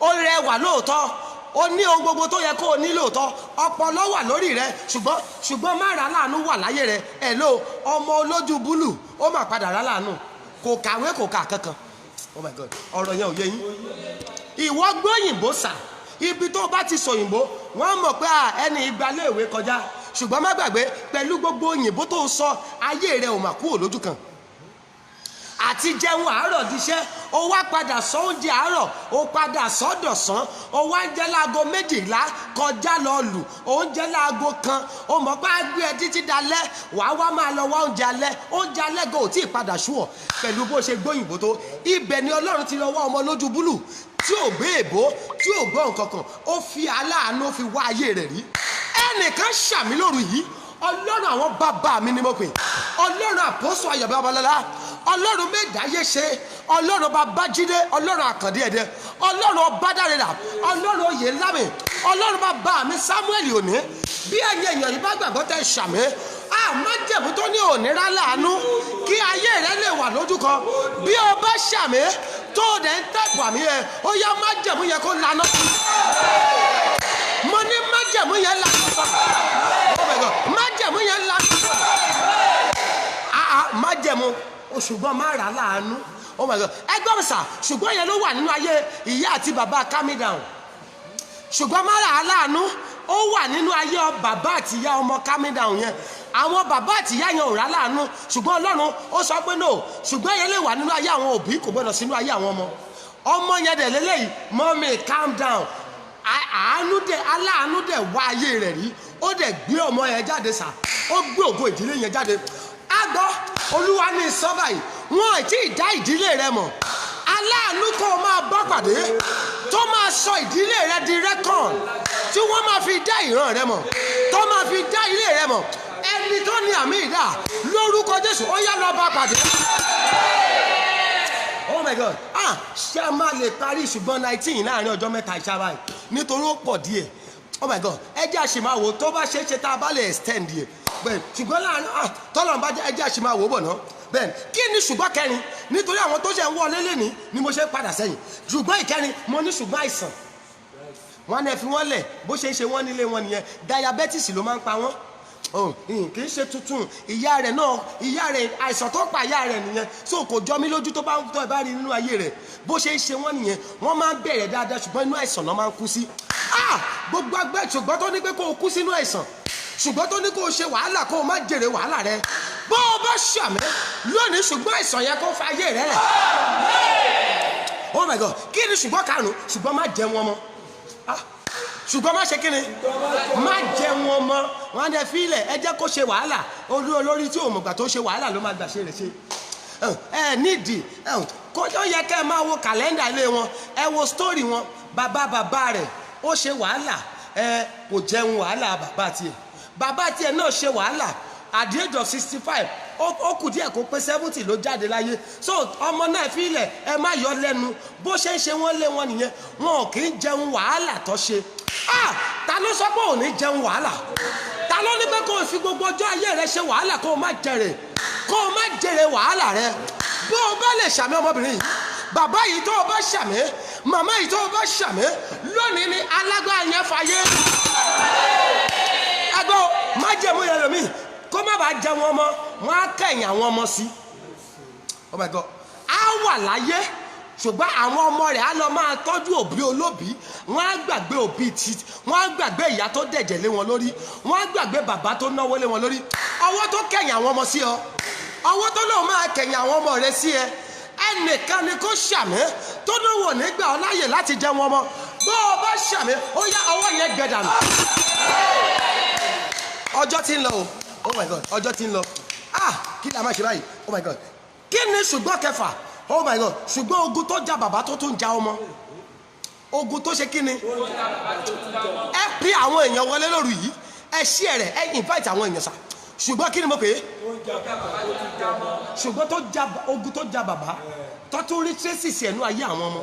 ó rẹwà lóòótọ́, ó ní ohun gbogbo tó yẹ kó o ní lóòótọ́, ọpọlọ wà lórí rẹ, ṣùgbọ́n má ra láàánú wà láyé rẹ. Hello, ọmọ olójú búlù ó máa padà ra láàánú, kò kàwé kò kà kankan. Oh my God, ọ̀rọ̀ yẹn ò yé yín. Ìwọ gbóyìnbó sà, ibi tó bá ti sòyìnbó wọ́n mọ̀ pé ẹni ìgbàléèwé kọjá, ṣùgbọ́n má gbàgbé pẹ̀lú gbogbo òyìnbó tó ń sọ ayé rẹ ò mà kúrò lójú kan. Àti jẹun àárọ̀ díṣẹ́, ó wá padà sọ oúnjẹ àárọ̀, ó padà sọ́dọ̀sán, ó wá ń jẹ láago 12 kọjá lọ lù, ó ń jẹ láago 1, ó mọ̀ pé á gbé ẹ títí dalẹ́, wàá wá máa lọ wá oúnjẹ alẹ́ gan ò tí ì padà ṣúọ̀ pẹ̀lú bó ṣe gbóyìnbó tó. Ibẹ̀ ni Ọlọ́run ti lọ wá ọmọ lójú búlù tí ò gbé èbó, tí ò gbọ́ nǹkan kan, ó fi aláàánú fi wá ayé rẹ̀ rí. Ẹnìkan ṣàmì lóru yìí, Ọlọ́run àwọn bàbá mi ni mo pè, Ọlọ́run àpọ́sù Ayọ̀ Babalọ́lá, Ọlọ́run Mẹ́dáyé ṣe, Ọlọ́run Babájídé, Ọlọ́run Àkàndé ẹ̀dẹ́, Ọlọ́run Ọbádàrẹ́dà, Ọlọ́run Oyèlámì, Ọlọ́run bàbá mi Samuel Òní. Bí ẹ̀yin èèyàn yìí bá gbàgbọ́ tẹ́ ṣàmì, májẹ̀mú tó ní òní rá láàánú kí ayé rẹ lè wà lójú kan. Bí o bá ṣàmì tó o dẹ̀ ń tẹ̀pù àmì yẹn, ó yá májẹ̀mú yẹn kó laná. Mo ní májẹ̀mú yẹn laná. Oh my God, májẹ̀mú yẹn laná. Májẹ̀mú ṣùgbọ́n má rà láàánú. Oh my God, ẹgbọ́n sà, ṣùgbọ́n yẹn ló wà nínú ayé ìyá àti bàbá calm down. Ṣùgbọ́n má rà láàánú ó wà nínú ayé bàbá àti ìyá ọmọ calm down yẹn. Àwọn bàbá àti ìyá yẹn ò rà láàánú, ṣùgbọ́n Ọlọ́run ó sọ pé no, ṣùgbọ́n yẹn lè wà nínú ayé àwọn òbí, kò gbọdọ̀ sínú ayé àwọn ọmọ. Ọmọ yẹn dẹ̀ lélẹ́yìí, mommy calm down. Aláàánú dẹ̀ wá ayé rẹ̀ rí, ó dẹ̀ gbé ọmọ yẹn jáde sà, ó gbé ògo ìdílé yẹn jáde. Àgbọ̀ Olúwa ní sọ́bà yìí, wọn ò tí ì dá ìdílé rẹ mọ̀. Aláàánú kó o máa bá pàdé tó máa sọ ìdílé rẹ di rẹ́kọ̀n, tí wọ́n máa fi dá ìran rẹ mọ̀, tó máa fi dá ilé rẹ mọ̀. Ẹni tó ní àmì ìdá lórúkọ Jésù ó yá lọ bá pàdé. Oh my God, ṣé a máa lè parí ṣùgbọ́n 19 láàrin ọjọ́ mẹ́ta ìṣàbá yìí nítorí ó pọ̀ díẹ̀. Oh my God, ẹ jẹ́ àṣemáwo tó bá ṣe é ṣe tá a bá lè extend yẹ bẹ́ẹ̀, ṣùgbọ́n láàrin tọ́lọ́run bá jẹ́ ẹ jẹ́ àṣemáwo bọ̀ náà. Bẹ́ẹ̀ kí ni ṣùgbọ́n kẹrin? Nítorí àwọn tó ṣe ń wọlé lẹ́ni ni mo ṣe padà sẹ́yìn. Ṣùgbọ́n ìkẹrin mo ní ṣùgbọ́n àìsàn. Wọ́n ní ẹ fi wọ́n lẹ̀ bó ṣe ń ṣe wọ́n nílé wọn nìyẹn. Diabetes ló máa ń pa wọ́n. Kì í ṣe tuntun, ìyá rẹ̀ náà, ìyá rẹ̀ àìsàn tó pa ìyá rẹ̀ nìyẹn. So kò jọ mí lójú tó bá rí nínú ayé rẹ̀ bó ṣe ń ṣe wọ́n nìyẹn. Wọ́n máa ń bẹ̀rẹ̀ dáadáa ṣùgbọ́n inú àìsàn náà máa ń kú sí. Gbogbo agbẹ́ ṣùgbọ́n tó ní pé kó o kú sínú àìsàn, ṣùgbọ́n tó ní kó o ṣe wàhálà kó o má jèrè wàhálà rẹ. Bó o bá ṣàmì lónìí ṣùgbọ́n àìsàn yẹn kó fa ayé rẹ rẹ̀. Oh my God, kí ni ṣùgbọ́n karùn-ún? Ṣùgbọ́n má jẹun ọmọ. Ṣùgbọ́n má ṣe kí ni? Má jẹun ọmọ. Wọ́n á dẹ fílẹ̀ ẹ jẹ́ kó ṣe wàhálà. Olórí tí òmùgbà tó ṣe wàhálà ló máa gbà ṣe rẹ̀ ṣe. Nídìí kó tó yẹ kẹ́ ẹ máa wo kàlẹ́ndà ilé wọn, ẹ wo sítórì wọn. Bàbá rẹ̀ ó ṣe wàhálà, kò jẹun wàhálà bàbá tiẹ̀ náà ṣe wàhálà. At the age of 65 ó kù díẹ̀ kó pé 70 ló jáde láyé. So ọmọ náà fi ilẹ̀ ẹ má yọ lẹ́nu bó ṣe ń ṣe wọ́n lé wọn nìyẹn. Wọn ò kì í jẹun wàhálà tó ṣe. Ta ló sọ pé ò ní jẹun wàhálà? Ta ló ní pé kó o fi gbogbo ọjọ́ ayé rẹ ṣe wàhálà kó o má jèrè wàhálà rẹ? Bó o bá lè ṣàmì ọmọbìnrin yìí, bàbá yìí tó o bá ṣàmì, màmá yìí tó o bá ṣàmì, lónìí ni alágbára yẹn fàyè. Ẹgbẹ́ má jẹ̀mú yẹn lómi kó má bàa jẹun ọmọ, wọn á kẹ̀yìn àwọn ọmọ sí. Oh my God, á wà láyé ṣùgbọ́n àwọn ọmọ rẹ̀ á lọ máa tọ́jú òbí olóbí. Wọ́n á gbàgbé òbí tí wọ́n á gbàgbé ìyá tó dẹ̀jẹ̀ lé wọn lórí, wọ́n á gbàgbé bàbá tó náwó lé wọn lórí. Ọwọ́ tó kẹ̀yìn àwọn ọmọ sí ọ, ọwọ́ tó lóun máa kẹ̀yìn àwọn ọmọ rẹ sí ẹ, ẹnìkan ni kó ṣàmì tó lówó nígbà ọ láyè láti jẹun ọmọ. Bó o bá ṣàmì ó yá ọwọ́ yẹn gbẹ dànù. Ọjọ́ ti ń lọ o. Oh my God, ọjọ́ ti ń lọ. kí ni a máa ṣe báyìí? Oh my God. Kí ni ṣùgbọ́n kẹfà? Oh my God. Ṣùgbọ́n ogun tó ja bàbá tó tún ja ọmọ. Ogun tó ṣe kí ni? Ẹ pín àwọn èèyàn wọlé lóru yìí. Ẹ ṣí ẹ̀rẹ̀, ẹ invite àwọn èèyàn sá. Ṣùgbọ́n kí ni mo pè é? Ṣùgbọ́n ogun tó ja bàbá tó tún rí traces ẹ̀nú ayé àwọn ọmọ.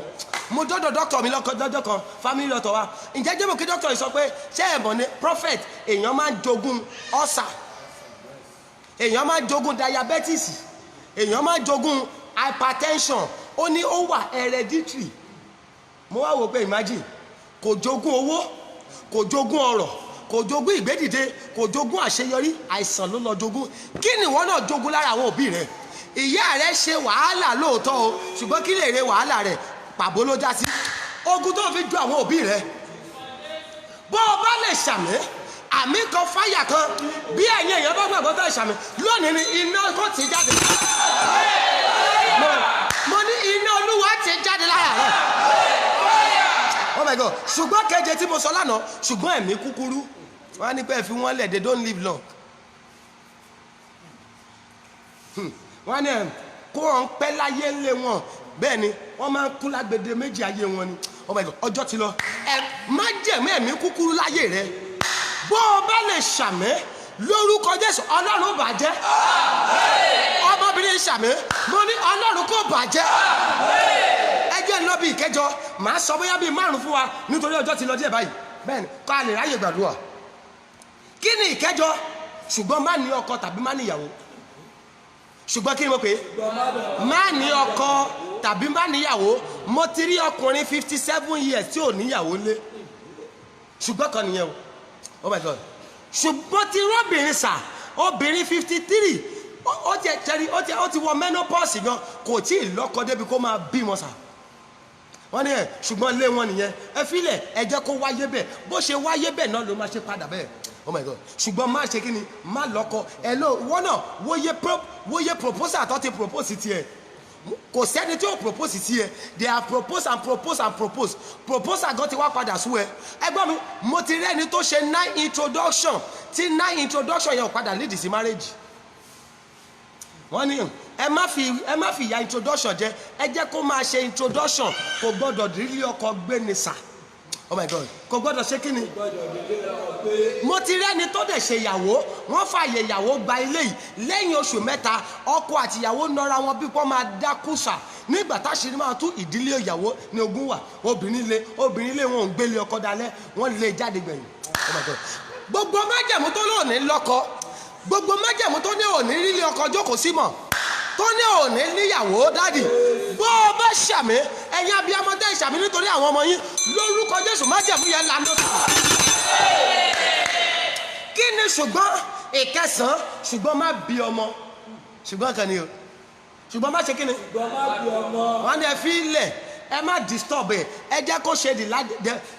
Mo dọ́dọ̀ dọ́kítọ̀ mi lọ́jọ́ kan family doctor wa. Ǹjẹ́ jẹ́ mo kí dọ́kítọ̀ yìí sọ pé ṣé ẹ̀ mọ̀ ni prophet èèyàn máa ń jogún ulcer, èèyàn máa ń jogún diabetes, èèyàn máa ń jogún hypertension. Ó ní ó wà hereditary. Mo wá wò pé imagine kò jogún owó, kò jogún ọrọ̀, kò jogún ìgbédìde, kò jogún àṣeyọrí, àìsàn ló lọ jogún. Kí ni ìwọ náà jogún lára àwọn òbí rẹ? Ìyá rẹ ṣe wàhálà lóòótọ́ o, ṣùgbọ́n kí lè re wàhálà rẹ? Pàbó ló já sí. Ogun tó fi ju àwọn òbí rẹ. Bó o bá lè ṣàmì àmì kan fáyà kan bí ẹ̀yin èèyàn bá gbàgbọ́ tó ṣàmì lónìí ni iná kò tí jáde. Mo ní iná Olúwa ti jáde lára rẹ. Oh my God. Ṣùgbọ́n keje tí mo sọ lánàá, ṣùgbọ́n ẹ̀mí kúkúrú. Wọ́n á ní pé ẹ fi wọ́n lẹ̀, they don't live long. Wọ́n á ní kó wọn pẹ́ láyé ńlẹ̀ wọn. Bẹ́ẹ̀ ni wọ́n máa ń kú lágbèdè méjì ayé wọn ni. Oh my God. Ọjọ́ ti lọ. Ẹ má jẹ̀mí ẹ̀mí kúkúrú láyé rẹ. Bó o bá lè ṣàmì lórúkọ Jésù, Ọlọ́run bàjẹ́. Ọmọbìnrin ṣàmì, mo ní Ọlọ́run kò bàjẹ́. Ẹ jẹ́ lọ bí ìkẹjọ, màá sọ bóyá bíi 5 fún wa nítorí ọjọ́ ti lọ díẹ̀ báyìí. Bẹ́ẹ̀ni, ká lè ráyè gbàdúrà. Kí ni ìkẹjọ? Ṣùgbọ́n má ní ọkọ tàbí má ní ìyàwó. Ṣùgbọ́n kí ni mo pè é? Má ní ọkọ tàbí má ní ìyàwó. Mo ti rí ọkùnrin 57 years tí ò níyàwó lé. Ṣùgbọ́n kan nìyẹn o. Oh my God. Ṣùgbọ́n ti rọ́bìnrin sà, obìnrin 53 ó ti wọ menopause gan, kò tí ì lọ́kọ débi kó máa bímọ sà. Wọ́n ní ẹ̀ ṣùgbọ́n lé wọn nìyẹn. Ẹ filẹ̀ ẹ jẹ́ kó wáyé bẹ́ẹ̀, bó ṣe wáyé bẹ́ẹ̀ náà ló máa ṣe padà bẹ́ẹ̀. Oh my God. Ṣùgbọ́n má ṣe kí ni, má lọ́kọ. Ẹ ló wọ́n náà wóye proposal tó ti propose tiẹ̀. Kò sẹ́ni tí ó propose sí ẹ. They have proposed and proposed and proposed. Proposal gan ti wá padà sú ẹ. Ẹgbọ́n mi, mo ti rẹ́ni tó ṣe 9 introduction tí 9 introduction yẹn ò padà lead sí marriage. Wọ́n ní ẹ má fi ìyá introduction jẹ, ẹ jẹ́ kó máa ṣe introduction. Kò gbọ́dọ̀ dílé ọkọ gbé ni sà. Oh my God. Kò gbọ́dọ̀ ṣe kí ni? Mo ti rẹ́ni tó dẹ̀ ṣe ìyàwó, wọ́n fààyè ìyàwó gba ilé yìí lẹ́yìn oṣù mẹ́ta ọkọ àti ìyàwó nọra wọn bí wọ́n máa dákú sà. Nígbà táṣírí máa tú ìdílé ìyàwó ní ogun wà, obìnrin ilé wọn ò ń gbélé ọkọ dalẹ̀, wọ́n lè jáde gbẹ̀yìn. Oh my God. Gbogbo májẹ̀mú tó ní òní lọ́kọ, gbogbo májẹ̀mú tó ní òní rílé ọkọ jókòó sí mọ̀, tó ní òní níyàwó dádì, bó o bá ṣàmì ẹ̀yin abiyamọ tẹ́ ìṣàmì nítorí àwọn ọmọ yín lórúkọ Jésù májẹ̀mú yẹn lànà. Kí ni ṣùgbọ́n ìkẹsàn-án? Ṣùgbọ́n má bí ọmọ. Ṣùgbọ́n kan ni o. Ṣùgbọ́n má ṣe kí ni? Ṣùgbọ́n má bí ọmọ. Wọ́n ní ẹ fi ilẹ̀, ẹ má disturb ẹ, ẹ jẹ́ kó ṣe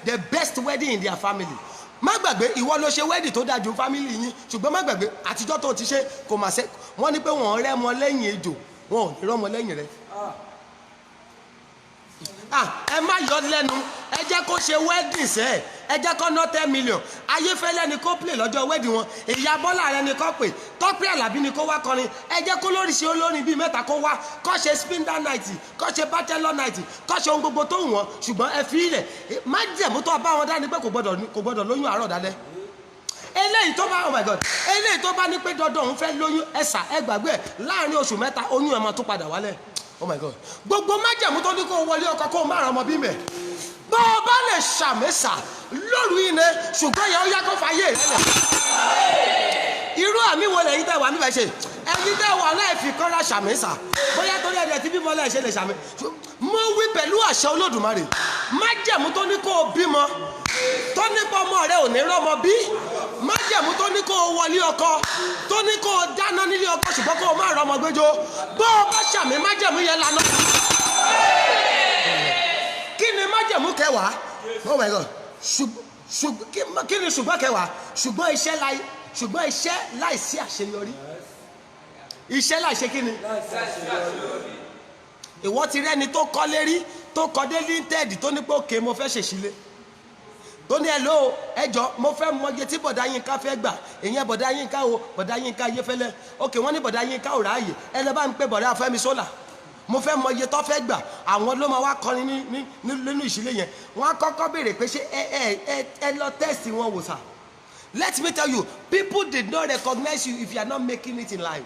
the best wedding in their family. Má gbàgbé ìwọ ló ṣe wedding tó dájú family yín, ṣùgbọ́n má gbàgbé àtijọ́ tó ti ṣe kò mà ṣe. Wọ́n ní pé wọ́n rẹ́ ọmọ lẹ́yìn ejò, wọn ò ní rọ́mọ lẹ́yìn rẹ. Ẹ má yọ lẹ́nu, ẹ jẹ́ kó ṣe wedding sẹ́ẹ̀, ẹ jẹ́ kó ná 10 million. Ayéfẹ́lẹ́ ni kó play lọ́jọ́ wedding wọn, Ìyá Bọ́lá rẹ ni kó pè, Tọ́pẹ́ Àlàbí ni kó wá kọrin. Ẹ jẹ́ kó lóríṣi olórin bíi 3 kó wá, kó ṣe spinda night, kó ṣe bachelor night, kó ṣe ohun gbogbo tó wọ́n. Ṣùgbọ́n ẹ fi ilẹ̀, má jẹ̀mú tó bá wọn dání pé kò gbọ́dọ̀ lóyún àárọ̀ dalẹ́. Eléyìí tó bá, oh my God, eléyìí tó bá ní pé dandan òun fẹ́ lóyún ẹ̀sà ẹ gbàgbé ẹ̀ láàrin oṣù 3 oyún ẹ̀ máa tó padà wálẹ̀. Oh my God. Gbogbo májẹ̀mú tó ní kó wọlé ọkọ kó má ra ọmọ bí mẹ́. Bó o bá lè ṣàmẹ́sà lóru iná ṣùgbọ́n yẹn ó yá kó fàyè rẹ̀ lẹ̀. Irú àmì wo lẹ́yìn tẹ́ wà níbẹ̀ ṣe? Ẹyin tẹ́ wà láì fi kọ́ra ṣàmẹ́sà. Bóyá torí ẹ̀dẹ̀ tí bímọ lẹ́ẹ̀ ṣe lè ṣàmẹ́. Mo wí pẹ̀lú àṣẹ Olódùmarè. Májẹ̀mú tó ní kó o bímọ, tó ní kó ọmọ rẹ ò ní rọ́mọ bí. Májẹ̀mú tó ní kó o wọlé ọkọ, tó ní kó o dáná nílé ọkọ ṣùgbọ́n kó o má rọ́mọ gbẹ́jọ́. Bó o bá ṣàmì májẹ̀mú yẹn lànà. Kí ni májẹ̀mú kẹwàá? Oh my God. Kí ni ṣùgbọ́n kẹwàá? Ṣùgbọ́n iṣẹ́ láìsí àṣeyọrí. Iṣẹ́ láìṣe kí ni? Ìwọ ti rẹ́ni tó kọ́lé rí, tó kọ́dé linted tó ní pé òkè mo fẹ́ ṣèṣílé. tó ní hello ẹjọ́ mo fẹ́ mọye tí bọ̀dá Yínká fẹ́ gbà ìyẹn bọ̀dá Yínká o bọ̀dá Yínká Ayéfẹ́lẹ́ ok wọ́n ní bọ̀dá Yínká ò ráàyè ẹ lọ bá ń pè bọ̀dá Fẹ́mi Sola mo fẹ́ mọye tó fẹ́ gbà àwọn ló máa wá kọrin nínú ìṣílẹ̀ yẹn wọ́n á kọ́kọ́ béèrè pé ṣé ẹ lọ test wọn wò sà. Let me tell you, people did not recognize you if you are not making it in life.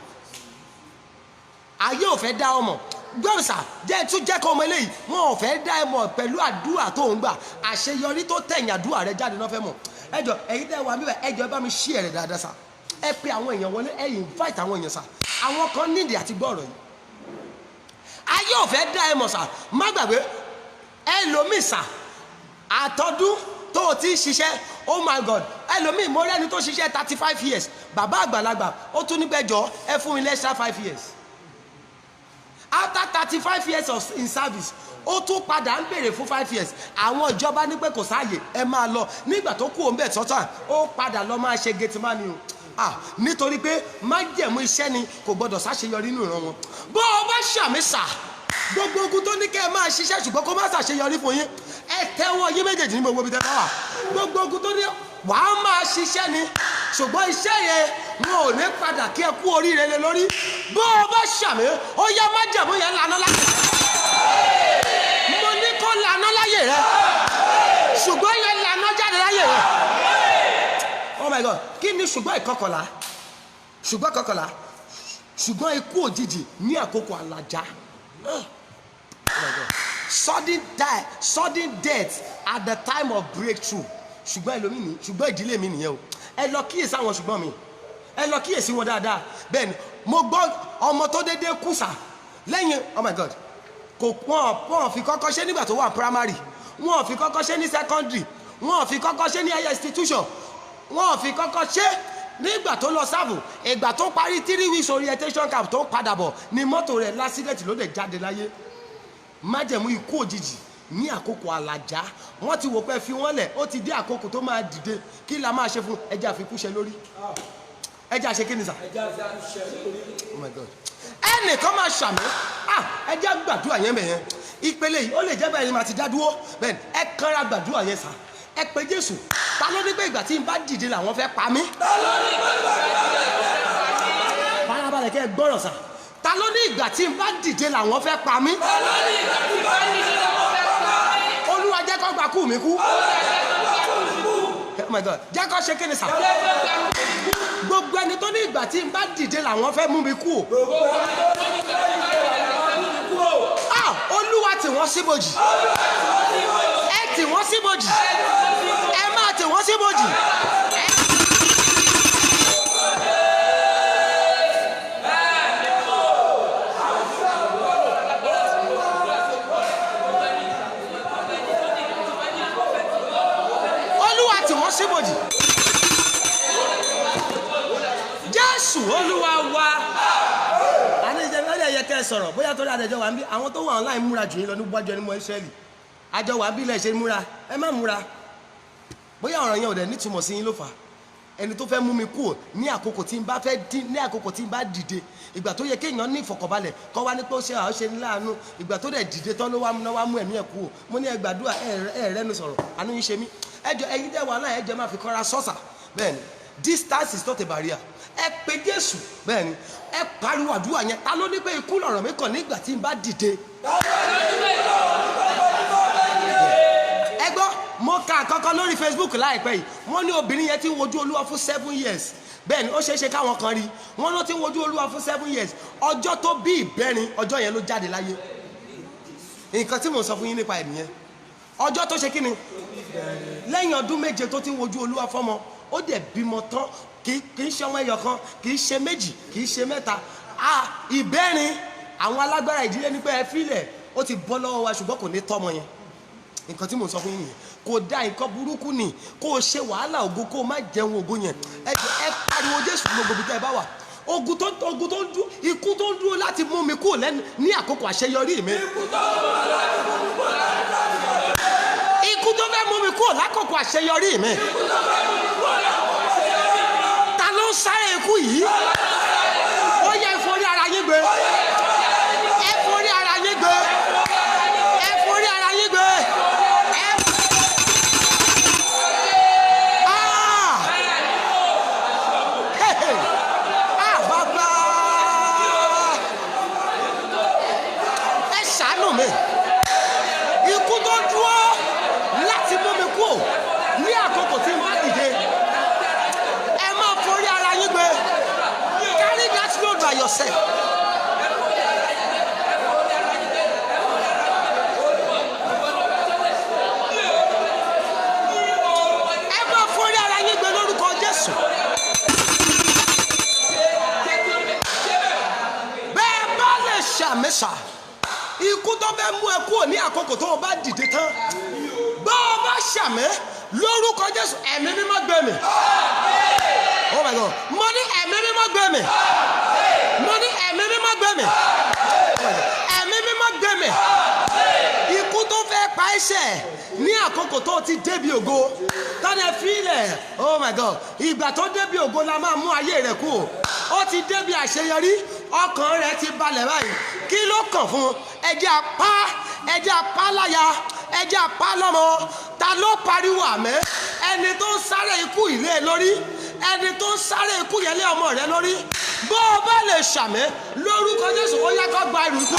Ayé ò fẹ́ dá ọmọ gbọ́nsà jẹ́ tún jẹ́ kọ́ ọmọ eléyìí wọn ò fẹ́ dá ẹ mọ̀ pẹ̀lú àdúrà tó ń gbà àṣeyọrí tó tẹ̀yìn àdúrà rẹ jáde náà fẹ́ mọ̀ ẹjọ́ ẹ̀yin tẹ́ wà mí bẹ́ẹ̀ ẹjọ́ ẹ bá mi ṣí ẹ̀rẹ̀ dáadáa sà ẹ pe àwọn èèyàn wọlé ẹ invite àwọn èèyàn sà àwọn kan nídìí àti gbọ́ ọ̀rọ̀ yìí ayé ò fẹ́ dá ẹ mọ̀ sà má gbàgbé ẹlòmíì sà àtọ́dún tó o ti ṣiṣẹ́ oh my god ẹlòmíì mo rẹ́ni tó ṣiṣẹ́ 35 years bàbá àgbàlagbà ó tún nígbẹ́jọ́ ẹ fún mi lẹ́ṣà 5 years after 35 years in service ó tún padà ń béèrè fún 5 years àwọn ìjọba ní pé kò sáàyè ẹ máa lọ nígbà tó kú òǹbẹ̀ sọ́tàn ó padà lọ máa ṣe gẹ̀tìmánì o nítorí pé májẹ̀mú iṣẹ́ ni kò gbọdọ̀ ṣàṣeyọrí nínú ìran wọn bó o bá ṣàmì sà gbogbo ogun tó ní kẹ́ ẹ máa ṣiṣẹ́ ṣùgbọ́n kó má ṣàṣeyọrí fún yín ẹ tẹ́wọ́ yín méjèèjì ní gbogbo ibi tẹ́ bá wà gbogbo ogun tó ní wàá máa ṣiṣẹ́ ni ṣùgbọ́n iṣẹ́ yẹn wọn ò ní padà kí ẹ kú oríire lé lórí bó o bá ṣàmì ó yá májẹ̀mú yẹn lànà láyè mo ní kó lànà láyè rẹ ṣùgbọ́n yẹn lànà jáde láyè rẹ oh my god kí ni ṣùgbọ́n ìkọkànlá ṣùgbọ́n ikú òjijì ní àkókò àlàjá oh my god sudden death at the time of breakthrough ṣùgbọ́n ẹlòmíì ní ṣùgbọ́n ìdílé mi nìyẹn o ẹ lọ kíyèsí àwọn ṣùgbọ́n mi ẹ lọ kíyèsí wọn dáadáa bẹ́ẹ̀ ni mo gbọ́ ọmọ tó déédéé kú sà lẹ́yìn oh my god kò wọ́n fi kọ́kọ́ ṣe nígbà tó wà primary wọ́n fi kọ́kọ́ ṣe ní secondary wọ́n fi kọ́kọ́ ṣe ní higher institution wọ́n fi kọ́kọ́ ṣe nígbà tó lọ sáàbù ìgbà tó parí 3 weeks orientation camp tó padà bọ̀ ni mọ́tò rẹ̀ lásìdẹ̀tì ló dẹ̀ jáde láyé májẹ̀mú ikú òjijì ní àkókò àlàjá wọ́n ti wò pé fi wọ́n lẹ̀ ó ti dé àkókò tó máa dìde kí la máa ṣe fún ẹja àfikúnṣe lórí ẹja ṣe kí ni sà oh my god ẹnìkan máa ṣàmì ẹja gbàdúrà yẹn bẹ̀yẹn ìpele yìí ó lè jẹ́ bẹ́ẹ̀ ni màá ti dá dúró bẹ́ẹ̀ ni ẹ kanra gbàdúrà yẹn sà ẹ pé Jésù ta ló ní pé ìgbà tí n bá dìde làwọn fẹ́ pa mí farabalẹ̀ kẹ́ ẹ gbọ́rọ̀ sà ta ló ní ìgbà tí n bá dìde làwọn fẹ́ pa mí Olúwa jẹ́ kó gba kú mi kú oh my god jẹ́ kó ṣe kéde sà gbogbo ẹni tó ní ìgbà tí n bá dìde làwọn fẹ́ mú mi kú o Olúwa tì wọ́n síbòjì ẹ tì wọ́n síbòjì ẹ máa tì wọ́n síbòjì. síbòjì Jésù Olúwa wa àníjẹ bí ọdẹ yẹ kẹ sọ̀rọ̀ bóyá torí àdẹjọ wà ń bí àwọn tó wà online múra jù yín lọ níwájú ẹni mọ Ísírẹ́lì àjọ wà bí ilẹ̀ ṣe múra ẹ má múra bóyá ọ̀rọ̀ yẹn ò dẹ̀ nítumọ̀ sí yín ló fà ẹni tó fẹ́ mú mi kú ní àkókò tí n bá fẹ́ dín ní àkókò tí n bá dìde ìgbà tó yẹ kéèyàn ní ìfọ̀kànbalẹ̀ kọ́ wá ní pé ó ṣe àwọn ṣe ní láàánú ìgbà tó dẹ̀ dìde tán ló wá mú ẹ̀mí ẹ̀ kú o mo ní ẹ gbàdúrà ẹ rẹ́nu sọ̀rọ̀ àánú yín ṣe mí ẹjọ ẹyin tẹ wà náà ẹjọ máa fi kọ́ra sọ́sà bẹ́ẹ̀ ni distance is not a barrier ẹ pe Jésù bẹ́ẹ̀ ni ẹ pariwo àdúrà yẹn ta ló ní pé ikú lọ̀rọ̀ mi kàn nígbà tí n bá dìde. ẹ gbọ́ mo ka àkọ́kọ́ lórí Facebook láìpẹ́ yìí wọ́n ní obìnrin yẹn ti ń wojú Olúwa fún 7 years bẹ́ẹ̀ ni ó ṣeé ṣe káwọn kan rí wọ́n ló ti ń wojú Olúwa fún 7 years ọjọ́ tó bí ìbẹ́rin ọjọ́ yẹn ló jáde láyé nǹkan tí mò ń sọ fún yín nípa ẹ̀ nìyẹn ọjọ́ tó ṣe kí ni lẹ́yìn ọdún méje tó ti ń wojú Olúwa fọ́mọ ó dẹ̀ bímọ tán kì í ṣe ọmọ ẹyọ kan kì í ṣe méjì kì í ṣe mẹ́ta ìbẹ́rin àwọn alágbára ìdílé ní pé ẹ fílẹ̀ ó ti bọ́ lọ́wọ́ wa ṣùgbọ́n kò ní tọ́mọ yẹn nǹkan tí mò ń sọ fún yín nìyẹn kò da nǹkan burúkú ni kó o ṣe wàhálà ògo kó o má jẹun ògo yẹn ẹ pariwo Jésù gbogbo bí tẹ́ ẹ bá wà ogun tó ń dúró ikú tó ń dúró láti mú mi kúrò lẹ́nu ní àkókò àṣeyọrí mi ikú tó fẹ́ mú mi kúrò lákòókò àṣeyọrí mi ta ló ń sáré ikú yìí ó yẹ ìforí ara yín gbé ẹ forí ara yín gbé ẹ forí ara yín gbé ẹ àkókò tó o bá dìde tán bá o bá ṣàmẹ́ lórúkọ Jésù ẹ̀mí mímọ́ gbé mi. Oh my God, mo ní ẹ̀mí mímọ́ gbé mi. Mo ní ẹ̀mí mímọ́ gbé mi. Ẹ̀mí mímọ́ gbé mi. Ikú tó fẹ́ pa ẹ̀ṣẹ̀ ní àkókò tó ti débi ògo tọ́lẹ̀ fílẹ̀. Oh my God, ìgbà tó débi ògo la máa mú ayé rẹ̀ kú. Ó ti débi àṣeyọrí, ọkàn rẹ̀ ti balẹ̀ báyìí. Kí ló kàn fún? Ẹ̀jẹ̀ apá láya, ẹ̀jẹ̀ apá lọ́mọ. Ta ló pariwo àmẹ́? Ẹni tó ń sáré ikú ilé lórí, ẹni tó ń sáré ikú yẹn lé ọmọ rẹ lórí. Bó o bá lè ṣàmẹ́ lórúkọ Jésù ó yá kó gba irú ikú.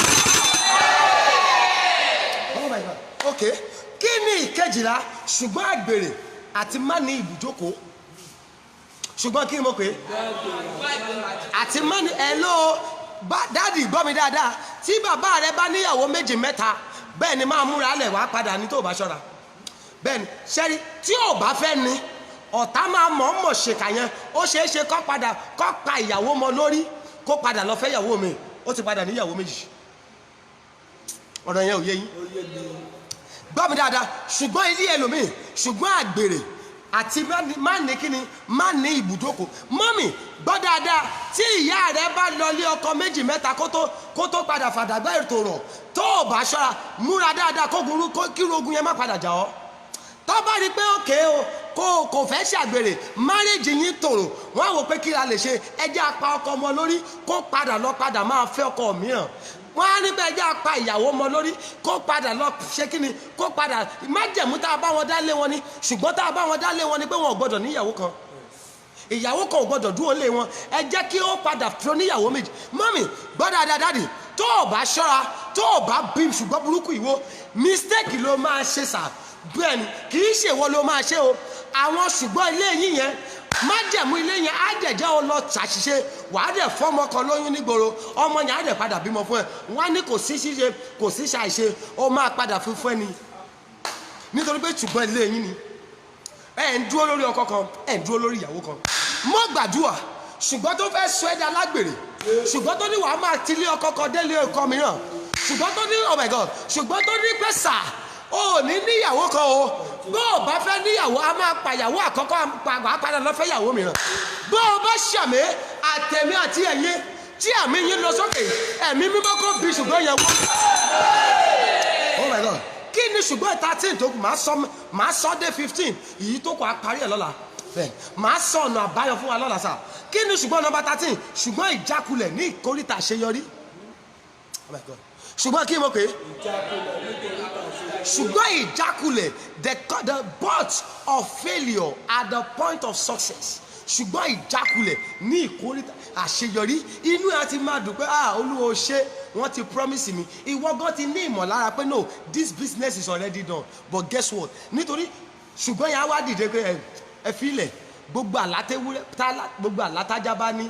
Oh my God. Okay, kí ni ìkejìlá? Ṣùgbọ́n àgbèrè àti má ní ibùjókòó. Ṣùgbọ́n kí ni mo pè é? Àti má ní dáàdì gbọ́ mi dáadáa. Tí bàbá rẹ bá níyàwó méjì mẹ́ta bẹ́ẹ̀ ni máa múra lẹ̀ wá padà ní tó o bá ṣọ́ra. Bẹ́ẹ̀ ni ṣẹ́rí tí ò bá fẹ́ ni ọ̀tá máa mọ̀ ṣèkà yẹn. Ó ṣeé ṣe kó padà kó pa ìyàwó mọ́ lórí kó padà lọ fẹ́ ìyàwó mi. Ó ti padà níyàwó méjì. Ọ̀rọ̀ yẹn ò yé yín. Gbọ́ mi dáadáa. Ṣùgbọ́n ilé ẹlòmíì ṣùgbọ́n àgbèrè àti má ní kíni má ní ibùjókòó. Mọ́mì gbọ́ dáadáa tí ìyá rẹ bá lọ lé ọkọ méjì mẹ́ta kó tó padà fàdàgbà ètò rọ̀ tó o bá ṣọ́ra múra dáadáa kí ogun yẹn má padà jà ọ́. Tó bá rí pé òkè o kò fẹ́ ṣàgbèrè márèjì yín tòrò wọ́n á wò pé kí la lè ṣe ẹjẹ́ apá ọkọ ọmọ lórí kó padà máa fẹ́ ọkọ mìíràn. Wọ́n á ní bẹ́ẹ̀ jẹ́ apá ìyàwó ọmọ lórí kó padà lọ ṣe kí ni kó padà májẹ̀mú tá a bá wọn dá lé wọn ni ṣùgbọ́n tá a bá wọn dá lé wọn ni pé wọn ò gbọ́dọ̀ níyàwó kan. Ìyàwó kan ò gbọ́dọ̀ dúró lé wọn. Ẹ jẹ́ kí ó padà tó níyàwó méjì. Mọ́mì gbọ́ dáadáa tó o bá ṣọ́ra tó o bá bí ṣùgbọ́n burúkú ìwọ mistake ló máa ṣe sà. Bẹ́ẹ̀ ni kì í ṣèwọ ló máa ṣe o. Àwọn ṣùgbọ́n ilé yín yẹn májẹ̀mú ilé yẹn á jẹ̀jẹ́ ọ lọ ṣàṣìṣe wàá dẹ̀ fọ́mọ kan lóyún nígboro ọmọ yẹn á dẹ̀ padà bímọ fún ẹ. Wọ́n á ní kò sí ṣíṣe kò sí ṣàìṣe ó máa padà fún ẹni nítorí pé ṣùgbọ́n ilé yín ni ẹ ń dúró lórí ọkọ kan ẹ ń dúró lórí ìyàwó kan. Mo gbàdúrà ṣùgbọ́n tó fẹ́ sọ ẹ́ dá lágbèrè ṣùgbọ́n tó ní wàá máa tilé ọkọ kan délé ọkọ mìíràn ṣùgbọ́n tó ní oh my God ṣùgbọ́n tó ní pẹ́ sà ó ní níyàwó kan o bó o bá fẹ́ níyàwó a máa pàyàwó àkọ́kọ́ àpàdà lọ fẹ́ yàwó mìíràn. Bó o bá ṣàmì àtẹ̀mí àti ẹ̀yìn tí àmì yín lọ sókè ẹ̀mí mímọ́ kó bí ṣùgbọ́n yẹn wọ́n. Oh my God kí ni ṣùgbọ́n 13 tó kù máa sọ dé 15 èyí tó kù á parí ẹ̀ lọ́la bẹ́ẹ̀ máa sọ ọ̀nà àbáyọ fún wa lọ́la sà. Kí ni ṣùgbọ́n nọ́mbà 13 ṣùgbọ́n ìjákulẹ̀ ní ìkórìtà àṣeyọrí. Oh my God ṣùgbọ́n kí mo pè é ṣùgbọ́n ìjákulẹ̀ the birth of failure at the point of success. Ṣùgbọ́n ìjákulẹ̀ ní ìkórìtà àṣeyọrí inú ẹ ti máa dùn pé Olúwa ṣe wọ́n ti promise mi ìwọ gan ti ní ìmọ̀lára pé no this business is already done but guess what nítorí ṣùgbọ́n yẹn á wá dìde pé ẹ filẹ̀ gbogbo àlátájá bá ní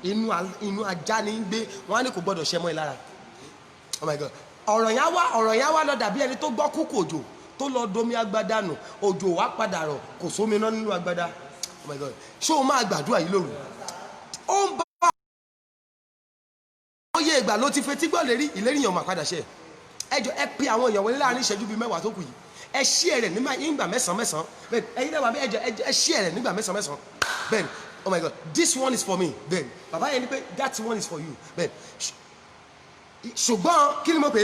inú ajá ní gbé wọ́n á ní kò gbọ́dọ̀ ṣe mọ́ ẹ lára. Oh my God ọ̀rọ̀ yẹn wá lọ dàbí ẹni tó gbọ́ kúkú òjò tó lọ domi agbada nù òjò wá padà rọ̀ kò sómi náà nínú agbada. Oh my God ṣé o máa gbàdúrà yìí lóru ó ń bá oyè ìgbà ló ti fetí gbọ́ lérí ìlérí yẹn ò máa padà ṣe ẹjọ́ ẹ pe àwọn èèyàn wọlé láàrin ìṣẹ́jú bíi 10 tó kù yìí ẹ ṣí ẹ̀rẹ̀ nígbà mẹ́sàn-án bẹ́ẹ̀ ẹ̀yin náà wà bí ẹjọ́ ẹ ṣí ẹ̀rẹ̀ nígbà mẹ́sàn-án bẹ́ẹ̀ oh my God this one is for me bẹ́ẹ̀ bàbá yẹn ni pé that one is for you bẹ́ẹ̀ ṣùgbọ́n kí ni mo pè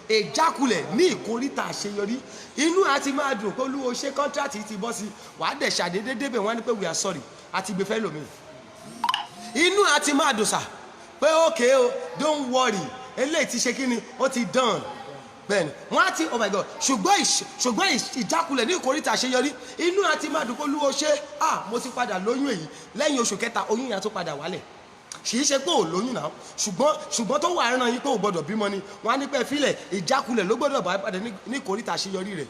é ìjákulẹ̀ ní ìkórìtà àṣeyọrí inú àti máa dùn pé Olúwo ṣe kọ́ńtrátì ti bọ́ sí wàá dẹ̀ ṣàdédé débẹ̀ wọ́n á ní pé we are sorry àti gbé fẹ́ lómi inú àti máa dùn sà pé okay o don't worry eléyìí ti ṣe kí ni ó ti done bẹ́ẹ̀ni wọ́n á ti oh my God ṣùgbọ́n ìjákulẹ̀ ní ìkórìtà àṣeyọrí inú àti máa dùn pé Olúwo ṣe mo ti padà lóyún èyí lẹ́yìn oṣù kẹta oyún yẹn tó padà wálẹ̀ kì í ṣe pé ò lóyún náà ṣùgbọ́n tó wà ràn yín pé ò gbọ́dọ̀ bímọ ni wọ́n á ní pé fílẹ̀ ìjákulẹ̀ ló gbọ́dọ̀ bá padà ní ìkórìtà àṣeyọrí rẹ̀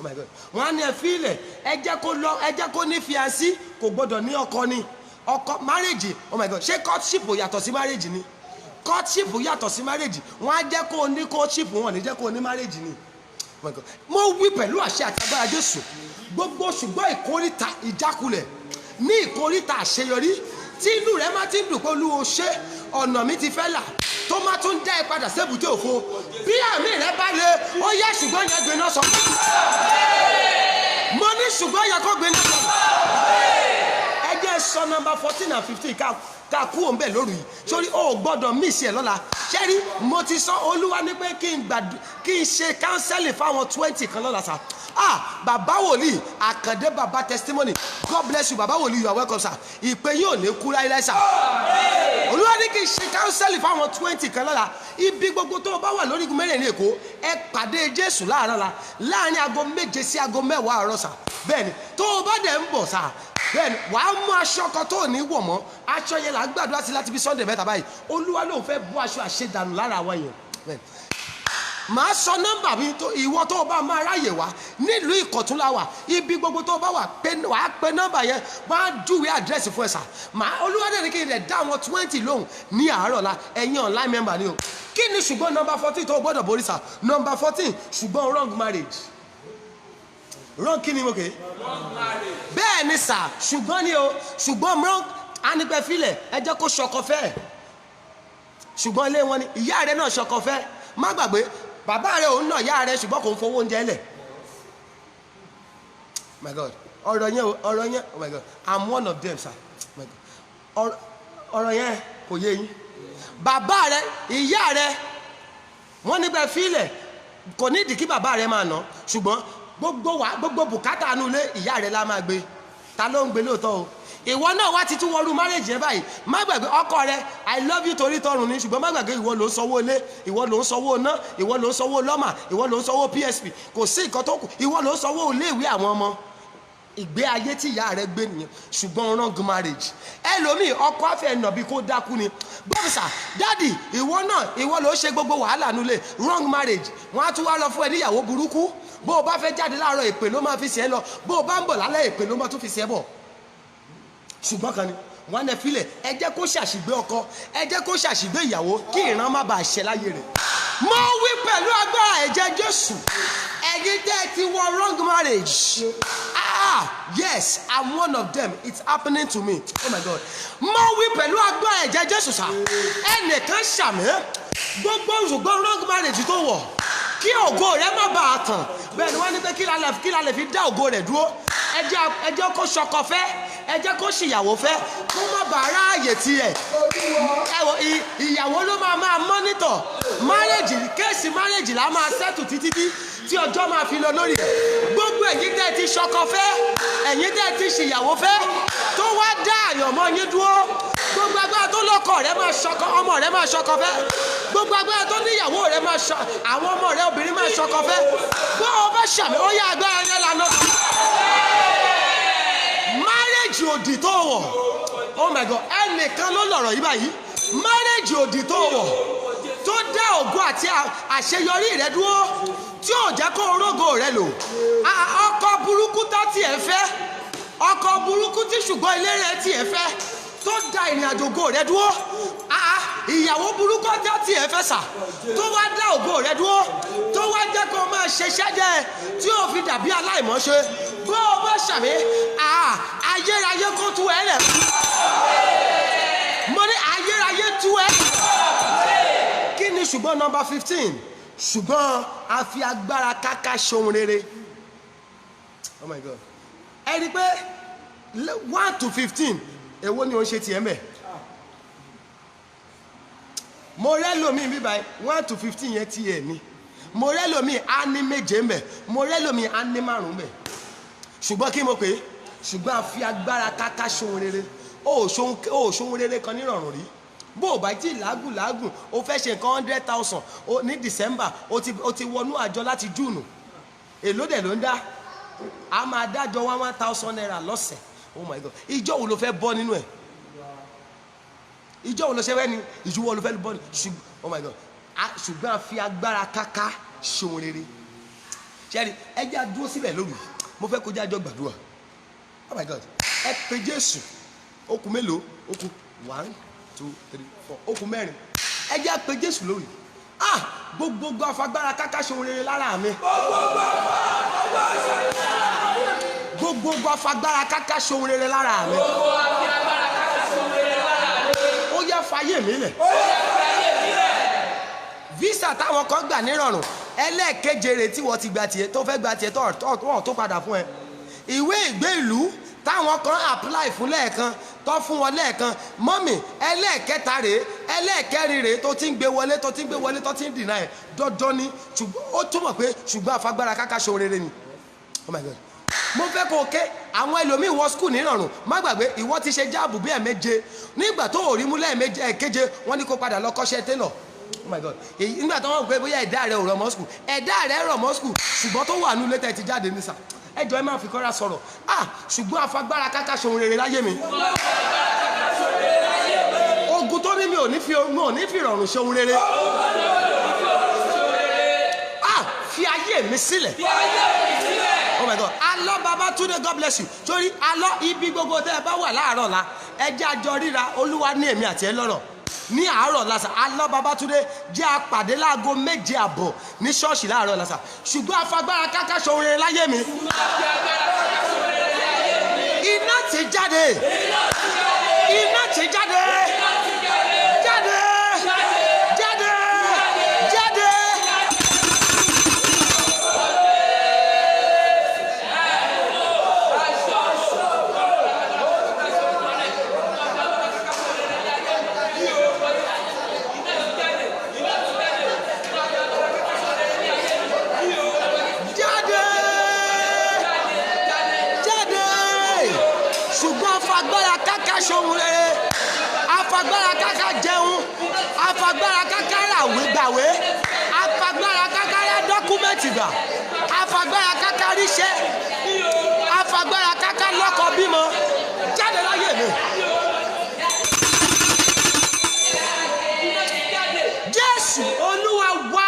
oh my God wọ́n á ní ẹ fílẹ̀ ẹ jẹ́ kó ní fiancé kò gbọ́dọ̀ ní ọkọ ni ọkọ marriage oh my God ṣé courtship yàtọ̀ sí marriage ni courtship yàtọ̀ sí marriage wọ́n á jẹ́ kó ní courtship wọn ní jẹ́ kó ní marriage ni oh my God mo wí pẹ̀lú àṣẹ àti agbára Jésù gbogbo ṣùgbọ́n ìkórìtà ìjákulẹ̀ ní ìkórìtà àṣeyọrí tí inú rẹ má ti ń dùn pé Olúwo ṣe ọ̀nà mi ti fẹ́ là tó má tún dá ẹ padà sébùté òfo bí àmì rẹ bá lé ó yẹ ṣùgbọ́n yẹn gbé náà sọ mo ní ṣùgbọ́n yẹn kó gbé náà sọ ẹ jẹ́ sọ nọ́mbà 14 and 15 ká kú òun bẹ́ẹ̀ lóru yìí sórí o gbọ́dọ̀ mísì ẹ̀ lọ́la ṣẹ́rí mo ti sọ olúwa ní pé kí n ṣe kánsẹ́lì fáwọn 20 kan lọ́la sá bàbá wòlíì àkàndé bàbá testimony God bless you bàbá wòlíì you are welcome sir ìpè yóò ní kú láíláí sá olúwa ní kí n ṣe kánsẹ́lì fáwọn 20 kan lọ́la ibi gbogbo tó o bá wà lórí igun mẹ́rẹ̀ẹ̀rin èkó ẹ pàdé jésù láàrin aago 7 sí aago 10 àárọ̀ sá bẹ́ẹ̀ni tó o bá dẹ̀ ń bọ̀ sá bẹ́ẹ̀ni wà á mú aṣọ kan tó ní wọ̀ mọ́ aṣọ yẹn là ń gbàdúrà sí láti bí Sunday mẹ́ta báyìí olúwa ló ń fẹ́ bọ́ aṣọ àṣedànù lára àwọn yẹn bẹ́ẹ̀ni màá sọ nọ́mbà mi tó ìwọ tó o bá máa ráyè wá nílùú Ìkọ̀tún la wà ibi gbogbo tó o bá wà wàá pe nọ́mbà yẹn máa júwe àdírẹ́sì fún ẹ sà olúwa dẹ̀ ní kí n lè dá àwọn 20 lóhùn ní àárọ̀ la ẹ̀yin online member ni o kí ni ṣùgbọ́n nọ́mbà 14 tó o gbọ́dọ̀ borí sà nọ́mbà 14 ṣùgbọ́n wrong marriage wrong kí ni mo kè é bẹ́ẹ̀ ni sà ṣùgbọ́n ni o ṣùgbọ́n wrong anipẹ́ filẹ̀ ẹ jẹ́ kó ṣọkọ fẹ́ ṣùgbọ́n ilé wọn ni ìyá rẹ náà ṣọkọ fẹ́ má gbàgbé bàbá rẹ òun náà ìyá rẹ ṣùgbọ́n kò ń fowó oúnjẹ lẹ̀ my God ọ̀rọ̀ yẹn oh my God I'm one of them sir my God ọ̀rọ̀ yẹn kò yé yín bàbá rẹ ìyá rẹ wọ́n nígbà filẹ̀ kò ní ìdí kí bàbá rẹ máa ná ṣùgbọ́n gbogbo bùkátà nù lé ìyá rẹ la máa gbé ta ló ń gbé lóòótọ́ o ìwọ náà wá ti tún wọrú márèjì ẹ báyìí má gbàgbé ọkọ rẹ I love you torí tọrùn ni ṣùgbọ́n má gbàgbé ìwọ ló ń sanwó ilé ìwọ ló ń sanwó iná ìwọ ló ń sanwó lọ́mà ìwọ ló ń sanwó PSP kò sí nǹkan tó kù ìwọ ló ń sanwó iléèwé àwọn ọmọ ìgbé ayé tí ìyá rẹ gbé nìyẹn ṣùgbọ́n wrong marriage ẹlòmíì ọkọ afẹ́ nàbí kó dákú ni bọ́ọ̀sà dáàdì ìwọ ló ṣe gbogbo wàhálà nulẹ̀ wrong marriage wọ́n á tún wá lọ fún ẹ níyàwó burúkú bó o bá fẹ́ jáde láàárọ̀ èpè ló máa fi ṣe é lọ bó o bá ń bọ̀ lálẹ́ èpè ló máa tún fi ṣe é bọ̀ ṣùgbọ́n kan ni wọn á nẹ filẹ̀ ẹ jẹ́ kó ṣàṣìgbé ọkọ ẹ jẹ́ kó ṣàṣìgbé ìyàwó kí ìran má bàa ṣẹ láyé rẹ̀ mo wí pẹ̀lú agbára ẹ̀jẹ̀ Jésù ẹ̀yin tẹ́ ti wọ wrong marriage yes I'm one of them it's happening to me oh my God mo wí pẹ̀lú agbára ẹ̀jẹ̀ Jésù sá ẹnìkan ṣàmì gbogbo ṣùgbọ́n wrong marriage tó wọ̀ kí ògo rẹ̀ má bàa tàn bẹ́ẹ̀ ni wọ́n ní pé kí la lè fi dá ògo rẹ̀ dúró ẹ jẹ́ kó ṣọkọ fẹ́ ẹ jẹ́ kó ṣìyàwó fẹ́ kó má bàa ráàyè tiẹ̀ ìyàwó ló máa mọ́nítọ̀ márèjì kéèsì márèjì la máa ṣẹ́tù títí tí ọjọ́ máa fi lọ lórí ẹ̀ gbogbo ẹ̀yin tẹ́ ti ṣọkọ fẹ́ ẹ̀yin tẹ́ ti ṣìyàwó fẹ́ tó wá dá àyànmọ́ yín dúró gbogbo agbára tó lọ́kọ rẹ̀ máa ṣọkọ ọmọ rẹ̀ máa ṣọkọ fẹ́ gbogbo agbára tó níyàwó rẹ̀ máa ṣọ àwọn ọmọ rẹ̀ obìnrin máa ṣọkọ fẹ́ bó o bá ṣàmì ó yá agbára yẹn lànà marriage òdì tó wọ̀ oh my God ẹnìkan ló lọ̀rọ̀ yìí báyìí marriage òdì tó wọ̀ tó dá ògo àti àṣeyọrí rẹ̀ dúró tí ò jẹ́ kó orógo rẹ̀ lò ọkọ burúkú tó tiẹ̀ fẹ́ ọkọ burúkú tí ṣùgbọ́n ilé rẹ̀ tiẹ̀ fẹ́ tó da ìrìn àjò ògo rẹ̀ dúró ìyàwó burúkú tó tiẹ̀ fẹ́ sà tó wá dá ògo rẹ̀ dúró tó wá jẹ́ kó máa ṣiṣẹ́ jẹ́ tí ó fi dàbí aláìmọ́ṣe bó o bá ṣàmì ayérayé kó tú ẹ lẹ̀ mo ní ayérayé tú ẹ kí ni ṣùgbọ́n nọ́mbà 15 ṣùgbọ́n a fi agbára káká ṣohun rere oh my God ẹni pé 1 to 15 èwo ni o ń ṣe tiẹ̀ mẹ́ mo rẹ́ lómi bíbá 1 to 15 yẹn tiẹ̀ ni mo rẹ́ lómi á ní méje mẹ́ mo rẹ́ lómi á ní 5 mẹ́ ṣùgbọ́n kí mo pè é ṣùgbọ́n a fi agbára káká ṣohun rere ó ṣohun rere kan nírọ̀rùn rí bó o bá tí làágùn o fẹ́ ṣe nǹkan 100,000 ní December o ti wọnú àjọ láti June èló dẹ̀ ló ń dá a máa dájọ́ 1,000 naira lọ́sẹ̀ oh my God ìjọ wo ló fẹ́ bọ́ nínú ẹ̀ ìjọ wo ló ṣe wẹ́ ni ìjọ wo ló fẹ́ bọ́ oh my God ṣùgbọ́n a fi agbára káká ṣohun rere ṣẹ́ni ẹ jẹ́ a dúró síbẹ̀ lóru mo fẹ́ kó jẹ́ àjọ gbàdúrà oh my God ẹ pe Jésù ó kù mélòó ó kù 1 2 3 4 ó kù 4 ẹ jẹ́ pe Jésù lórí gbogbo afagbára káká ṣohun rere lára mi gbogbo afagbára káká ṣohun rere lára mi ó yẹ fàyè mi lẹ̀ visa táwọn kan gbà nírọ̀rùn ẹlẹ́ẹ̀keje rẹ̀ tí wọ́n ti gba tiẹ̀ tó fẹ́ gba tiẹ̀ tó padà fún ẹ. ìwé ìgbé ìlú táwọn kan apply fún lẹ́ẹ̀kan tó fún wọn lẹ́ẹ̀kan mọ́mì ẹlẹ́ẹ̀kẹta rèé ẹlẹ́ẹ̀kẹrin rèé tó ti ń gbé wọlé tó ti ń dìnnà ẹ̀ dandan ni ó túmọ̀ pé ṣùgbọ́n afagbára káká ṣe rere ni. Oh my God. Mo fẹ́ kó ké àwọn ẹlòmíì wọ skul nírọ̀rùn má gbàgbé ìwọ ti ṣe jáàbù bí ẹ̀ẹ̀méje nígbà tó ò rí mú lẹ́ẹ̀méje ẹ̀ẹ̀keje wọ́n ní kó padà lọ kọ́ṣẹ́ télọ̀. Oh my God. Nígbà tó wọ́n gbé bóyá ẹ̀dá rẹ̀ ò rọ̀ mọ́ skul ẹ̀dá rẹ̀ rọ̀ mọ́ skul ṣùgbọ́n tó wà nú létẹ̀ ti jáde ní sà ẹjọ́ ẹ máa fi kọ́ra sọ̀rọ̀ ṣùgbọ́n afagbára káká ṣe ohun rere láyé mi. Ogun tó ní mi ò ní fi ìrọ̀rùn ṣe ohun rere. Fi ayé mi sílẹ̀. Oh my God. Alọ́ Babátúndé, God bless you. Torí alọ́ ibi gbogbo tẹ́ ẹ bá wà láàárọ̀ la ẹjẹ́ àjọ ríra Olúwa ní èmi àti ẹ lọ́rọ̀ ní àárọ̀ lásà. Alọ́ Babátúndé jẹ́ àpàdé láago 7:30 ní ṣọ́ọ̀ṣì láàárọ̀ lásà. Ṣùgbọ́n afagbára káká ṣe ohun rere láyé mi. Iná ti jáde. Iná ti jáde. Jáde. Jáde. Jáde. Ṣohun rere afagbára káká jẹun afagbára káká ràwé gbàwé afagbára káká rà dọ́kúmẹ̀tì gbà afagbára káká ríṣẹ́ afagbára káká lọ́kọ bímọ jáde láyé mi. Jésù Olúwa wá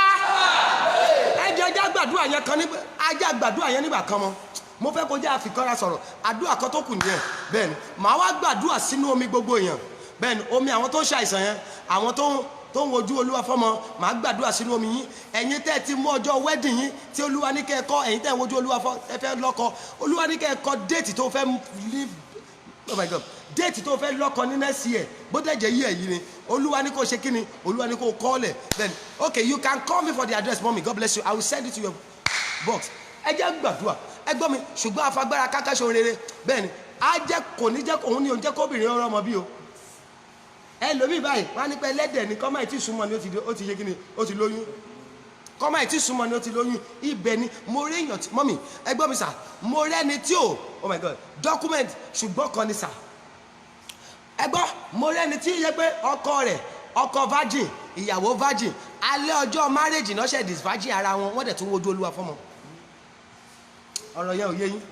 ẹjẹ ajá gbàdúrà yẹn kan nígbà ajá gbàdúrà yẹn nígbà kan mọ́ mo fẹ́ kó jẹ́ àfikọ́ra sọ̀rọ̀ àdúrà kan tó kù nìyẹn bẹ́ẹ̀ni màá wá gbàdúrà sínú omi gbogbo èèyàn bẹ́ẹ̀ni omi àwọn tó ń ṣàìsàn yẹn àwọn tó ń wojú Olúwa fọ́mọ màá gbàdúrà sínú omi yín ẹ̀yin tẹ́ ti mú ọjọ́ wedding yín tí Olúwa ní kẹ́ ẹ kọ́ ẹ̀yin tẹ́ ń wojú Olúwa ẹ fẹ́ lọ́kọ Olúwa ní kẹ́ ẹ kọ́ déètì tó fẹ́ live oh my God déètì tó fẹ́ lọ́kọ ní next year bó dẹ̀ jẹ́ yí ẹ̀ yìí ni Olúwa ní kó ṣe kí ni Olúwa ní kó call ẹ̀ then okay you can call me for the address mommy God bless you I will send it to your box ẹ jẹ́ gbàdúrà ẹ gbọ́ mi ṣùgbọ́n afagbára káká ṣe ohun rere bẹ́ẹ̀ ni á jẹ́ kò ní jẹ́ òun ní òun jẹ́ kóbìnrin ọ̀rọ̀ ọmọ bí o ẹlòmíì báyìí wọ́n á ní pẹ́ lẹ́dẹ̀ ní kọ́má ìtì súnmọ́ ni ó ti ṣe kí ni ó ti lóyún kọ́má ìtì súnmọ́ ni ó ti lóyún ibẹ̀ ni mo rí èèyàn tí mọ́mì ẹ gbọ́ mi sà mo rẹ́ni tí ò oh my God document ṣùgbọ́n kan ni sà ẹ gbọ́ mo rẹ́ni tí yẹ pé ọkọ virgin ìyàwó virgin alẹ́ ọjọ́ marriage náà ṣe disvirgin ara wọn dẹ̀ tún wojú Olúwa fọ́mọ ọ̀rọ̀ yẹn ò yé yín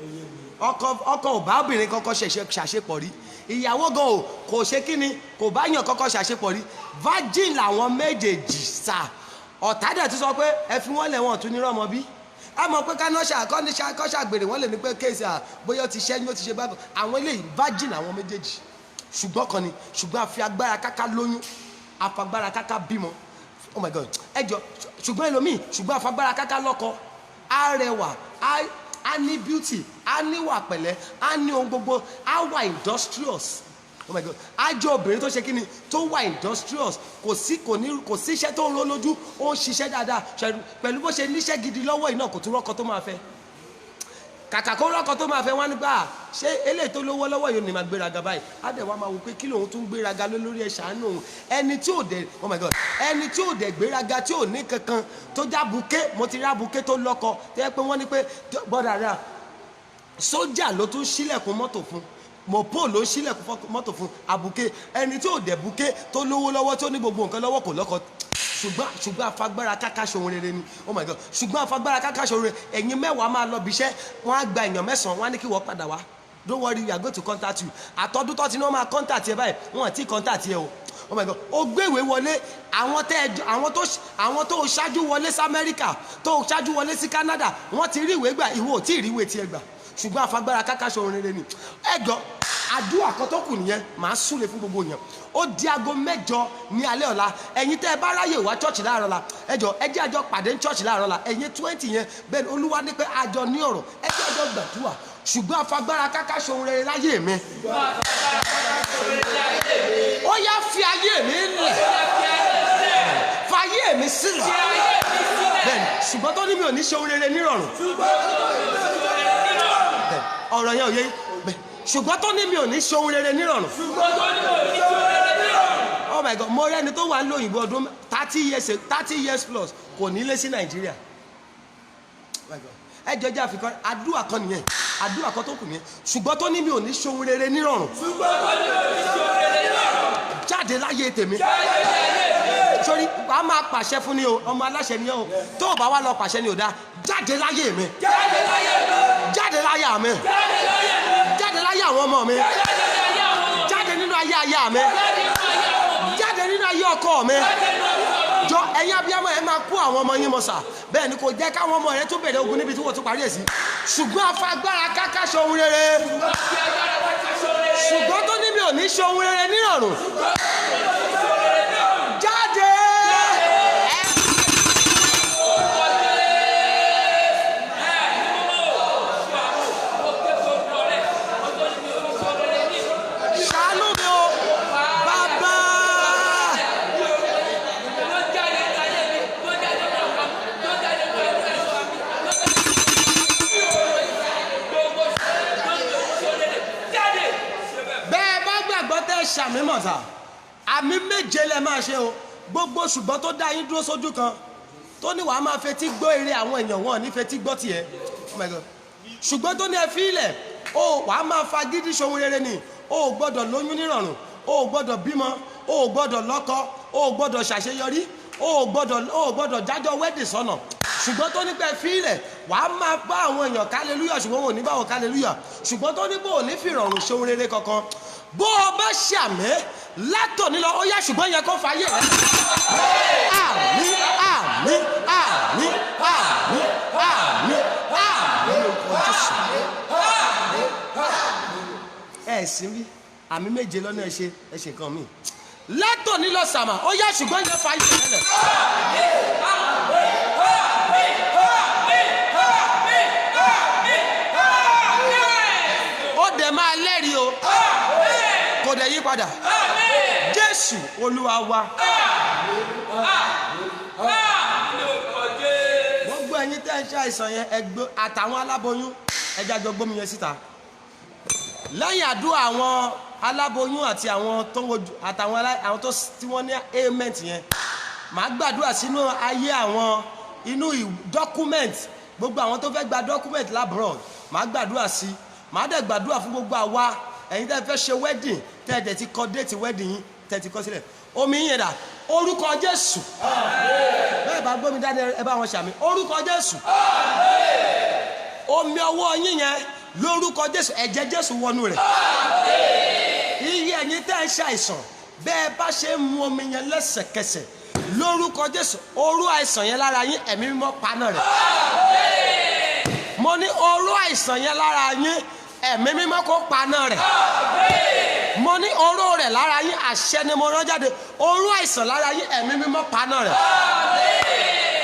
ọkọ ò bá obìnrin kọ́kọ́ ṣàṣepọ̀ rí ìyàwó gan o kò ṣe kíni kò bá yàn kọ́kọ́ ṣàṣepọ̀ rí virgin làwọn méjèèjì sà ọ̀tá dẹ̀ tún sọ pé ẹ fi wọ́n lẹ̀ wọ́n tún ní rọ́mọ bí a mọ̀ pé kánáṣà kọ́ṣàgbèrè wọ́n lè ní pé kéèsì bóyá ó ti ṣẹ́yìn ó ti ṣe bákan àwọn eléyìí virgin làwọn méjèèjì ṣùgbọ́n kan ni ṣùgbọ́n a fi agbára káká lóyún afagbára káká bímọ oh my God ẹ jọ ṣùgbọ́n ẹlòmíì ṣùgbọ́n afagbára káká lọ́kọ arẹwà a ní beauty a ní wà pẹ̀lẹ́ a ní ohun gbogbo a wà industrious oh my God a jẹ́ obìnrin tó ṣe kí ni tó wà industrious kò sí iṣẹ́ tó ń ro lójú ó ń ṣiṣẹ́ dáadáa pẹ̀lú bó ṣe níṣẹ́ gidi lọ́wọ́ yìí náà kò tún rọ́kọ tó máa fẹ́ kàkà kó rọ́kọ tó máa fẹ́ wọ́n nígbà ṣé eléyìí tó lówó lọ́wọ́ yìí ni máa gbéraga báyìí á dẹ̀ wá máa wò pé kí lòun tún gbéraga lórí ẹ̀ ṣàánú òun ẹni tí ò dẹ̀ oh my God ẹni tí ò dẹ̀ gbéraga tí ò ní kankan tó já buké mo ti rá buké tó lọ́kọ tó yẹ pé wọ́n ní pé bọ́dà rà sójà ló tún ṣílẹ̀kùn mọ́tò fún mọ̀pọ̀ ló ṣílẹ̀kùn mọ́tò fún àbùké ẹni tí ò dẹ̀ buké tó lówó lọ́wọ́ tó ní gbogbo nǹkan lọ́wọ́ kò lọ́kọ ṣùgbọ́n afagbára káká ṣohun rere ni oh my God ṣùgbọ́n afagbára káká ṣohun rere ẹ̀yin 10 máa lọ bíṣẹ́ wọ́n á gba èèyàn 9 wọ́n á ní kí wọ́n padà wá don't worry we are going to contact you àtọ́dún tó ti ní wọ́n máa contact ẹ báyìí wọ́n ti contact ẹ o oh my God ó gbéwèé wọlé àwọn tó ṣáájú wọlé sí Amẹ́ríkà tó ṣáájú wọlé sí Canada wọ́n ti rí ìwé gbà ìwọ ò tí ì rí ìwé tiẹ̀ gbà ṣùgbọ́n afagbára káká ṣohun rere ni ẹ̀gbọ́n àdúrà kan tó kù nìyẹn màá súre fún gbogbo yẹn ó di aago 8 ní alẹ́ ọ̀la ẹ̀yin tẹ́ ẹ bá ráyè wá church láàárọ̀ la ẹjọ́ ẹ jẹ́ àjọ pàdé ní church láàárọ̀ la ẹ̀yin 20 yẹn bẹ́ẹ̀ ni Olúwa ní pé àjọ ní ọ̀rọ̀ ẹ jẹ́ àjọ gbàdúrà ṣùgbọ́n afagbára káká ṣohun rere láyé mi ó yá fi ayé mi lẹ̀ fayé mi sílẹ̀ bẹ́ẹ̀ni ṣùgbọ́n tó ní mi ò ní ṣe ohun rere nírọ̀rùn ọ̀rọ̀ yẹn ò yé ṣùgbọ́n tó ní mi ò ní ṣe ohun rere nírọ̀rùn oh my God mo rẹ́ni tó wà ní òyìnbó ọdún 30 years plus kò ní lé sí Nàìjíríà ẹjọ́ jẹ́ àfikún àdúrà kan nìyẹn àdúrà kan tó kù nìyẹn ṣùgbọ́n tó ní mi ò ní ṣe ohun rere nírọ̀rùn jáde láyé tèmi sórí wàá máa pàṣẹ fún ni o ọmọ aláṣẹ ni o tó o bá wá lọ pàṣẹ ni o dá jáde láyé mi jáde láyé mi jáde láyé àwọn ọmọ mi jáde nínú ayé aya mi jáde nínú ayé ọkọ mi jọ ẹ̀yin abiyamọ ẹ máa kó àwọn ọmọ yín mọ sà bẹ́ẹ̀ ni kò jẹ́ káwọn ọmọ rẹ tó bẹ̀rẹ̀ ogun níbi tí wọ́n tún parí ẹ̀ sí ṣùgbọ́n afagbára káká ṣe ohun rere ṣùgbọ́n tó ní mi ò ní ṣe ohun rere nírọ̀rùn jáde. ṣàánú mi o bàbá. bẹ́ẹ̀ bá gbàgbọ́ tẹ́ ṣàmì mọ̀ta àmì méje lẹ máa ṣe o gbogbo ṣùgbọ́n tó dá yín dúró sójú kan tó ní wàá máa fetí gbọ́ eré àwọn èèyàn wọn ní fetí gbọ́ tiẹ̀ oh my God ṣùgbọ́n tó ní ẹ fi ilẹ̀ o wàá máa fa gidi ṣohun rere ni o ò gbọ́dọ̀ lóyún nírọ̀rùn o ò gbọ́dọ̀ bímọ o ò gbọ́dọ̀ lọ́kọ o ò gbọ́dọ̀ ṣàṣeyọrí o ò gbọ́dọ̀ jájọ́ wẹ́dì sọ́nà ṣùgbọ́n tó ní pé fi ilẹ̀ wàá máa bá àwọn èèyàn kálẹ́lúyà ṣùgbọ́n wọn ò ní bá wọn kálẹ́lúyà ṣùgbọ́n tó ní pé ò ní fi ìrọ̀rùn ṣohun rere kankan bó o bá ṣàmì látòní lọ ó yá ṣùgbọ́n yẹ kó fàyè rẹ. àmín àmín àmín àmín àmín àmín orúkọ Jésù. ẹ sì ń bí àmì méje lọ́nà ẹ ṣe nǹkan mi látòní lọ sàmà ó yá ṣùgbọ́n yẹ fàyè rẹ. ó dẹ̀ máa lẹ́rìí o kò dẹ̀ yí padà Jésù Olúwa wa. gbogbo ẹ̀yin tẹ́ ẹ ṣe àìsàn yẹn ẹgbẹ́ àtàwọn aláboyún ẹja jọ gbómi yẹn síta lẹ́yìn àdúrà àwọn aláboyún àti àwọn tó ń wojú àtàwọn àwọn tí wọ́n ní ailment yẹn màá gbàdúrà sínú ayé àwọn inú document gbogbo àwọn tó fẹ́ gba document labroad màá gbàdúrà sí màá dẹ̀ gbàdúrà fún gbogbo àwa ẹ̀yin tẹ́ fẹ́ ṣe wedding tẹ́ ẹ̀ ti kọ déètì wedding yín tẹ́ ti kọ sílẹ̀ omi yẹn dà orúkọ Jésù bẹ́ẹ̀ bá gbómi dání ẹ bá wọn ṣàmì orúkọ Jésù omi ọwọ́ yín yẹn lórúkọ Jésù ẹ̀jẹ̀ Jésù wọnú rẹ̀ iye ẹ̀yin tẹ́ ń ṣàìsàn bẹ́ẹ̀ bá ṣe ń mu omi yẹn lẹ́sẹ̀kẹsẹ̀ lórúkọ Jésù orú àìsàn yẹn lára yín ẹ̀mí mímọ́ paná rẹ̀ mo ní orú àìsàn yẹn lára yín ẹ̀mí mímọ́ kó paná rẹ̀ mo ní oró rẹ̀ lára yín àṣẹ ni mo rán jáde orú àìsàn lára yín ẹ̀mí mímọ́ paná rẹ̀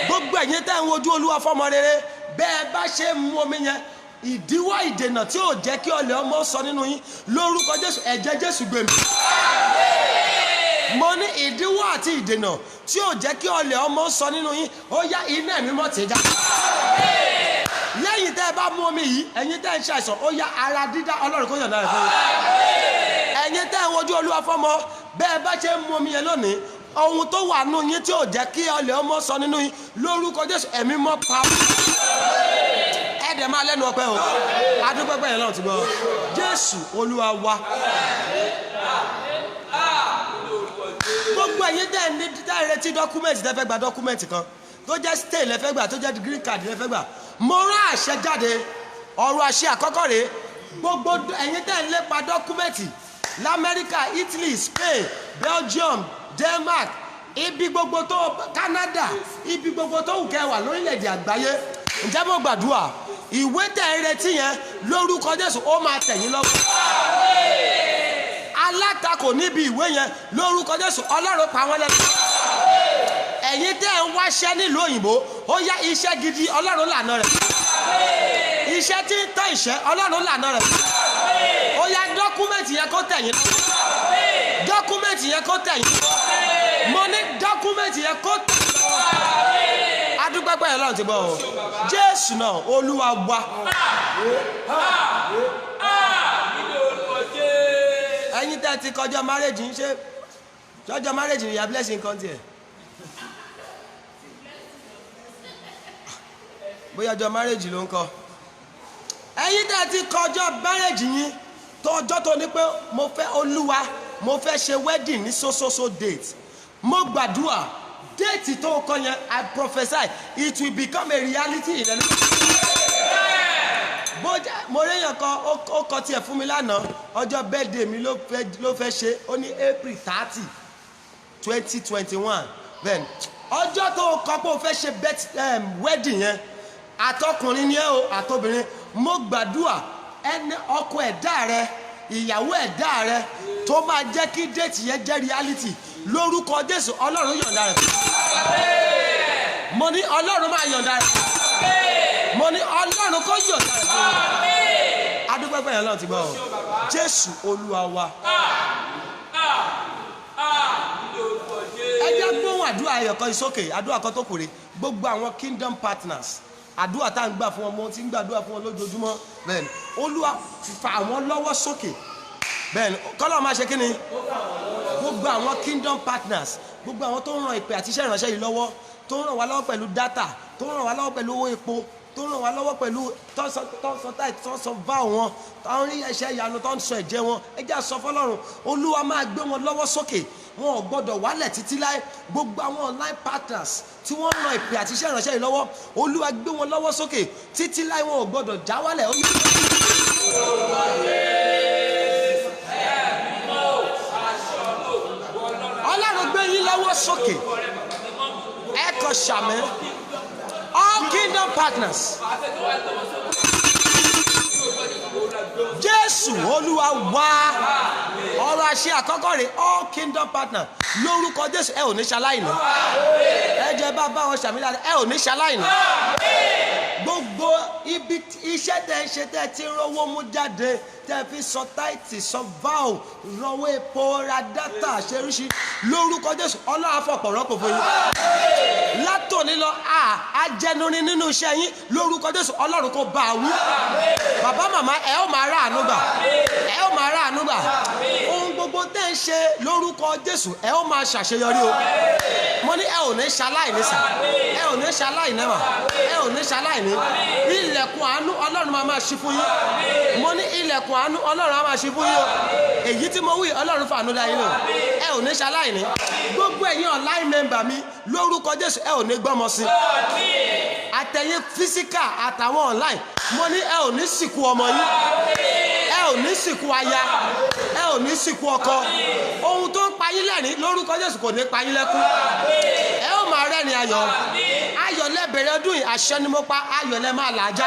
gbogbo ẹ̀yin tẹ́ ń wojú Olúwa fọ́mọ rere bẹ́ẹ̀ bá ṣe ń mu omi yẹn ìdíwọ́ ìdènà tí ò jẹ́ kí ọlẹ̀ ọmọ sọ nínú yín lórúkọ Jésù ẹ̀jẹ̀ Jésù gbé mi mo ní ìdíwọ́ àti ìdènà tí ò jẹ́ kí ọlẹ̀ ọmọ sọ nínú yín ó yá iná ẹ̀mí mọ́ ti já lẹ́yìn tẹ́ ẹ bá mú omi yìí ẹ̀yin tẹ́ ẹ ń ṣàìsàn ó yá ara dídá Ọlọ́run kó yọ̀ǹda rẹ̀ fún yín ẹ̀yin tẹ́ ẹ ń wojú Olúwa fọ́mọ bẹ́ẹ̀ bá ṣe ń mú omi yẹn lónìí ohun tó wà nínú yín tí ò jẹ́ kí ọlẹ̀ ọmọ sọ nínú yín lórúkọ Jésù ẹ̀mí mọ́ pa ẹ̀dẹ̀ máa lẹ́nu ọpẹ́ o adúpẹ́pẹ́ yẹn náà ti gbọ́ Jésù Olúwa wa gbogbo ẹ̀yin tẹ́ ní tẹ́ retí dọ́kúmẹ̀ntì tẹ́ fẹ́ gba dọ́kúmẹ̀ntì kan tó jẹ́ stay lẹ́fẹ́ gbà tó jẹ́ green card lẹ́fẹ́ gbà mo rán àṣẹ jáde ọ̀rọ̀ àṣẹ àkọ́kọ́ rèé gbogbo ẹ̀yin tẹ́ ń lépa dọ́kúmẹ̀ntì lamẹ́ríkà Italy Spain Belgium Denmark ibi gbogbo tó Canada ibi gbogbo tó wù kẹ́ wà lórílẹ̀‐èdè àgbáyé ǹjẹ́ mo gbàdúrà ìwé tẹ̀ ń retí yẹn lórúkọ Jésù ó máa tẹ̀yìn lọ́wọ́ alátakò níbi ìwé yẹn lórúkọ Jésù Ọlọ́run pa wọ́n lẹ́nu ẹ̀yin tẹ́ ń wáṣẹ́ nílùú òyìnbó ó yá iṣẹ́ gidi Ọlọ́run lànà rẹ̀ iṣẹ́ tí ń tán ìṣẹ́ Ọlọ́run lànà rẹ̀ ó yá dọ́kúmẹ̀ntì yẹn kó tẹ̀yìn dọ́kúmẹ̀ntì yẹn kó tẹ̀yìn mo ní dọ́kúmẹ̀ntì yẹn kó tẹ̀yìn adúpẹ́ pẹ́ Ọlọ́run ti gbọ́ o Jésù náà Olúwa wa. ẹ̀yin tẹ́ ti kọjá marriage ń ṣe jọjọ marriage ni ya blessing kan tiẹ̀ bóyá ọjọ́ marriage ló ń kọ ẹ̀yin tẹ́ ti kọjá marriage yín tó ọjọ́ tó ní pé mo fẹ́ Olúwa mo fẹ́ ṣe wedding ní so date mo gbàdúrà date tó kọ yẹn I prophesy it will become a reality in the mo réyàn kan ó kọ tiẹ̀ fún mi lánàá ọjọ́ birthday mi ló fẹ́ ṣe ó ní April 30 2021 then ọjọ́ tó kọ pé ó fẹ́ ṣe wedding yẹn àtọkùnrin ni ẹ o àtobìnrin mo gbàdúrà ẹni ọkọ ẹ̀dá rẹ ìyàwó ẹ̀dá rẹ tó máa jẹ́ kí déètì yẹn jẹ́ reality lórúkọ Jésù Ọlọ́run yọ̀ǹda rẹ̀ mo ní Ọlọ́run máa yọ̀ǹda rẹ̀ mo ní Ọlọ́run kó yọ̀ǹda rẹ̀ adúpẹ́pẹ́ yẹn lọ́n ti gbọ́ ọ Jésù Olúwa wa. ẹ jẹ́ gbóhùn àdúrà ẹ̀yọ̀kan ìsókè àdúrà kan tó kórè gbogbo àwọn kingdom partners àdúrà tá à ń gbà fún wọn mo ti ń gbàdúrà fún wọn lójoojúmọ́ bẹ́ẹ̀ ni Olúwa fà wọ́n lọ́wọ́ sókè bẹ́ẹ̀ ni kọ́lọ́ máa ṣe kí ni gbogbo àwọn kingdom partners gbogbo àwọn tó ń ran ìpè àti iṣẹ́ ìránṣẹ́ yìí lọ́wọ́ tó ń ràn wá lọ́wọ́ pẹ̀lú data tó ń ràn wá lọ́wọ́ pẹ̀lú owó epo tó ń ràn wá lọ́wọ́ pẹ̀lú tọ́sán táì tọ́sán bá wọn tó ń rí ẹ̀ṣẹ̀ ìyanu tó ń sọ ẹ̀jẹ̀ wọn ẹ jẹ́ sọ fọ́lọ́run Olúwa máa gbé wọn lọ́wọ́ sókè wọn ò gbọ́dọ̀ wálẹ̀ títí láé gbogbo àwọn online partners tí wọ́n ran ìpè àti iṣẹ́ ìránṣẹ́ yìí lọ́wọ́ Olúwa gbé wọn lọ́wọ́ sókè títí láé wọn ò gbọ́dọ̀ já wálẹ̀. Ọlọ́run gbé yín lọ́wọ́ sókè ẹ kọ ṣàmì all kingdom partners Jésù Olúwa wá ọ̀rọ̀ àṣẹ àkọ́kọ́ rẹ̀ all kingdom partners lórúkọ Jésù ẹ ò ní ṣaláìní ẹ jẹ́ bá wọn ṣàmì lára ẹ ò ní ṣaláìní gbogbo ibi iṣẹ́ tẹ́ ń ṣe tẹ́ ti rówó mú jáde tẹ́ fi sọ táìtì sọ vow rọwọ́ epo ra dátà ṣeríṣi lórúkọ Jésù Ọlọ́run àfọ̀pọ̀ rọ́pò fún yín látòní lọ ajẹnurin nínú iṣẹ́ yín lórúkọ Jésù Ọlọ́run kò bá a wí bàbá màmá ẹ ó máa rà àánú gbà ẹ ó máa rà àánú gbà ohun gbogbo tẹ́ ń ṣe lórúkọ Jésù ẹ ó máa ṣàṣeyọrí o mo ní ẹ ò ní ṣaláìní sà ẹ ò ní ṣaláìní mà ẹ ò ní ṣaláìní ilẹ̀kùn àánú Ọlọ́run máa ṣí fún yín mo ní ilẹ̀kùn àánú Ọlọ́run á máa ṣí fún yín o èyí tí mo wí Ọlọ́run fàánú dá yín lò ẹ ò ní ṣaláìní gbogbo ẹ̀yin online member mi lórúkọ Jésù ẹ ò ní gbọ́mọ sí àtẹ̀yìn physical àtàwọn online mo ní ẹ ò ní sìnkú ọmọ yín ẹ ò ní sìnkú aya ẹ ò ní sìnkú ọkọ ohun tó ń pa yín lẹ́rìn lórúkọ Jésù kò ní pa yín lẹ́kún ẹ ó máa rẹ́rìn ayọ̀ lẹ́bẹ̀rẹ̀ ọdún yìí àṣẹ ni mo pa ayọ̀ lẹ́ máa làájá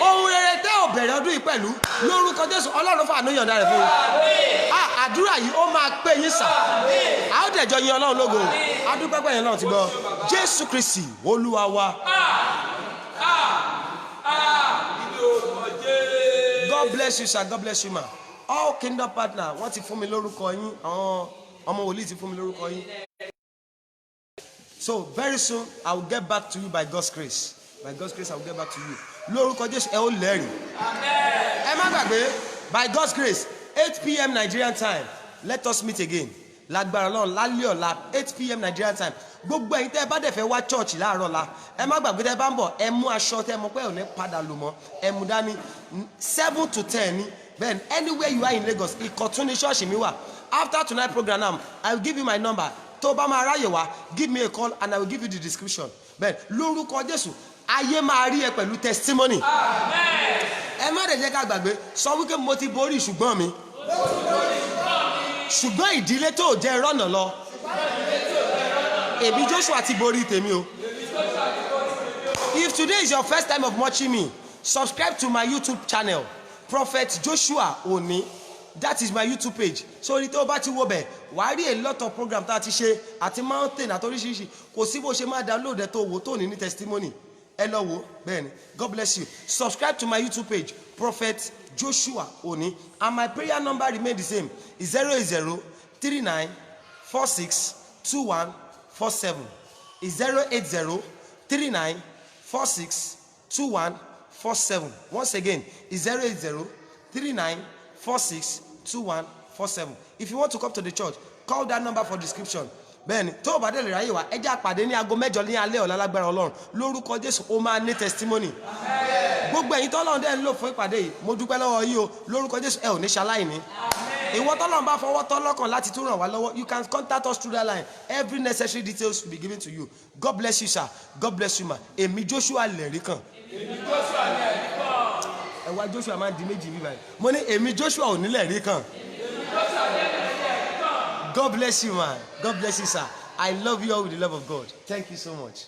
ohun rere tẹ́ ò bẹ̀rẹ̀ ọdún yìí pẹ̀lú lórúkọ Jésù Ọlọ́run fàánú yọ̀ǹda rẹ̀ fún yín àdúrà yìí ó máa pé yín sà á ó dẹ̀jọ́ yín Ọlọ́run lógo adúpẹ́pẹ́ yẹn náà ti gbọ́ Jésù Kristi Olúwa wa. God bless you sir, God bless you ma. All kingdom partner wọ́n ti fún mi lórúkọ yín àwọn ọmọ wòlíì ti fún mi lórúkọ yín. So very soon I will get back to you by God's grace. By God's grace I will get back to you. Lórúkọ Jésù ẹ ó lẹ́rìí. Ẹ má gbàgbé by God's grace 8 p.m. Nigerian time let us meet again. Lágbára Ọlọ́run lálẹ́ ọ̀la 8 p.m. Nigerian time. Gbogbo ẹ̀yin tẹ́ ẹ bá dẹ̀ fẹ́ wá church láàárọ̀ la ẹ má gbàgbé tẹ́ ẹ bá ń bọ̀ ẹ mú aṣọ tẹ́ ẹ mọ̀ pé ò ní padà lò mọ́ ẹ mú dání 7 to 10 ni then anywhere you are in Lagos Ìkọ̀tún ní ṣọ́ọ̀ṣì mi wà after tonight program now I will give you my number tó bá máa ráyè wá give me a call and I will give you the description bẹ́ẹ̀ lórúkọ Jésù ayé máa rí ẹ pẹ̀lú testimony ẹ má dẹ̀ jẹ́ ká gbàgbé sọ wípé mo ti borí ṣùgbọ́n mi ṣùgbọ́n ìdílé tó jẹ́ rọ́nà lọ èmi Joshua ti borí tèmi o. If today is your first time of watching me subscribe to my YouTube channel Prophet Joshua Oni that is my YouTube page so ní tó bá ti wo bẹ̀ wàá rí a lot of program tá a ti ṣe àti mountain àti oríṣiríṣi kò sí bó ṣe máa download ẹ̀ tó wò tó ní testimony ẹ lọ wò bẹ́ẹ̀ ni God bless you subscribe to my YouTube page Prophet Joshua Oni and my prayer number remain the same 08039462147 is 08039462147. Once again, is 08039462147. If you want to come to the church, call that number for description. Bẹ́ẹ̀ni tó o bá dé lè ráyè wá ẹ jẹ́ àpàdé ní aago 8 ní alẹ́ ọ̀la lágbára Ọlọ́run lórúkọ Jésù ó máa ní testimony. Gbogbo ẹ̀yin tọ́lọ́run dẹ̀ ń lò fún ìpàdé yìí mo dúpẹ́ lọ́wọ́ yín o lórúkọ Jésù ẹ ò ní ṣaláìní. Ìwọ tọ́lọ́run bá fọwọ́ tọ́ lọ́kàn láti tún ràn wá lọ́wọ́, you can contact us through that line. Every necessary details will be given to you. God bless you sir, God bless you ma. Èmi Joshua lẹ̀rí kan. Ẹ wá Joshua máa ń di méjì bí báyìí. Mo ní èmi Joshua ò ní lẹ̀rí kan. God bless you, man. God bless you, sir. I love you all with the love of God. Thank you so much.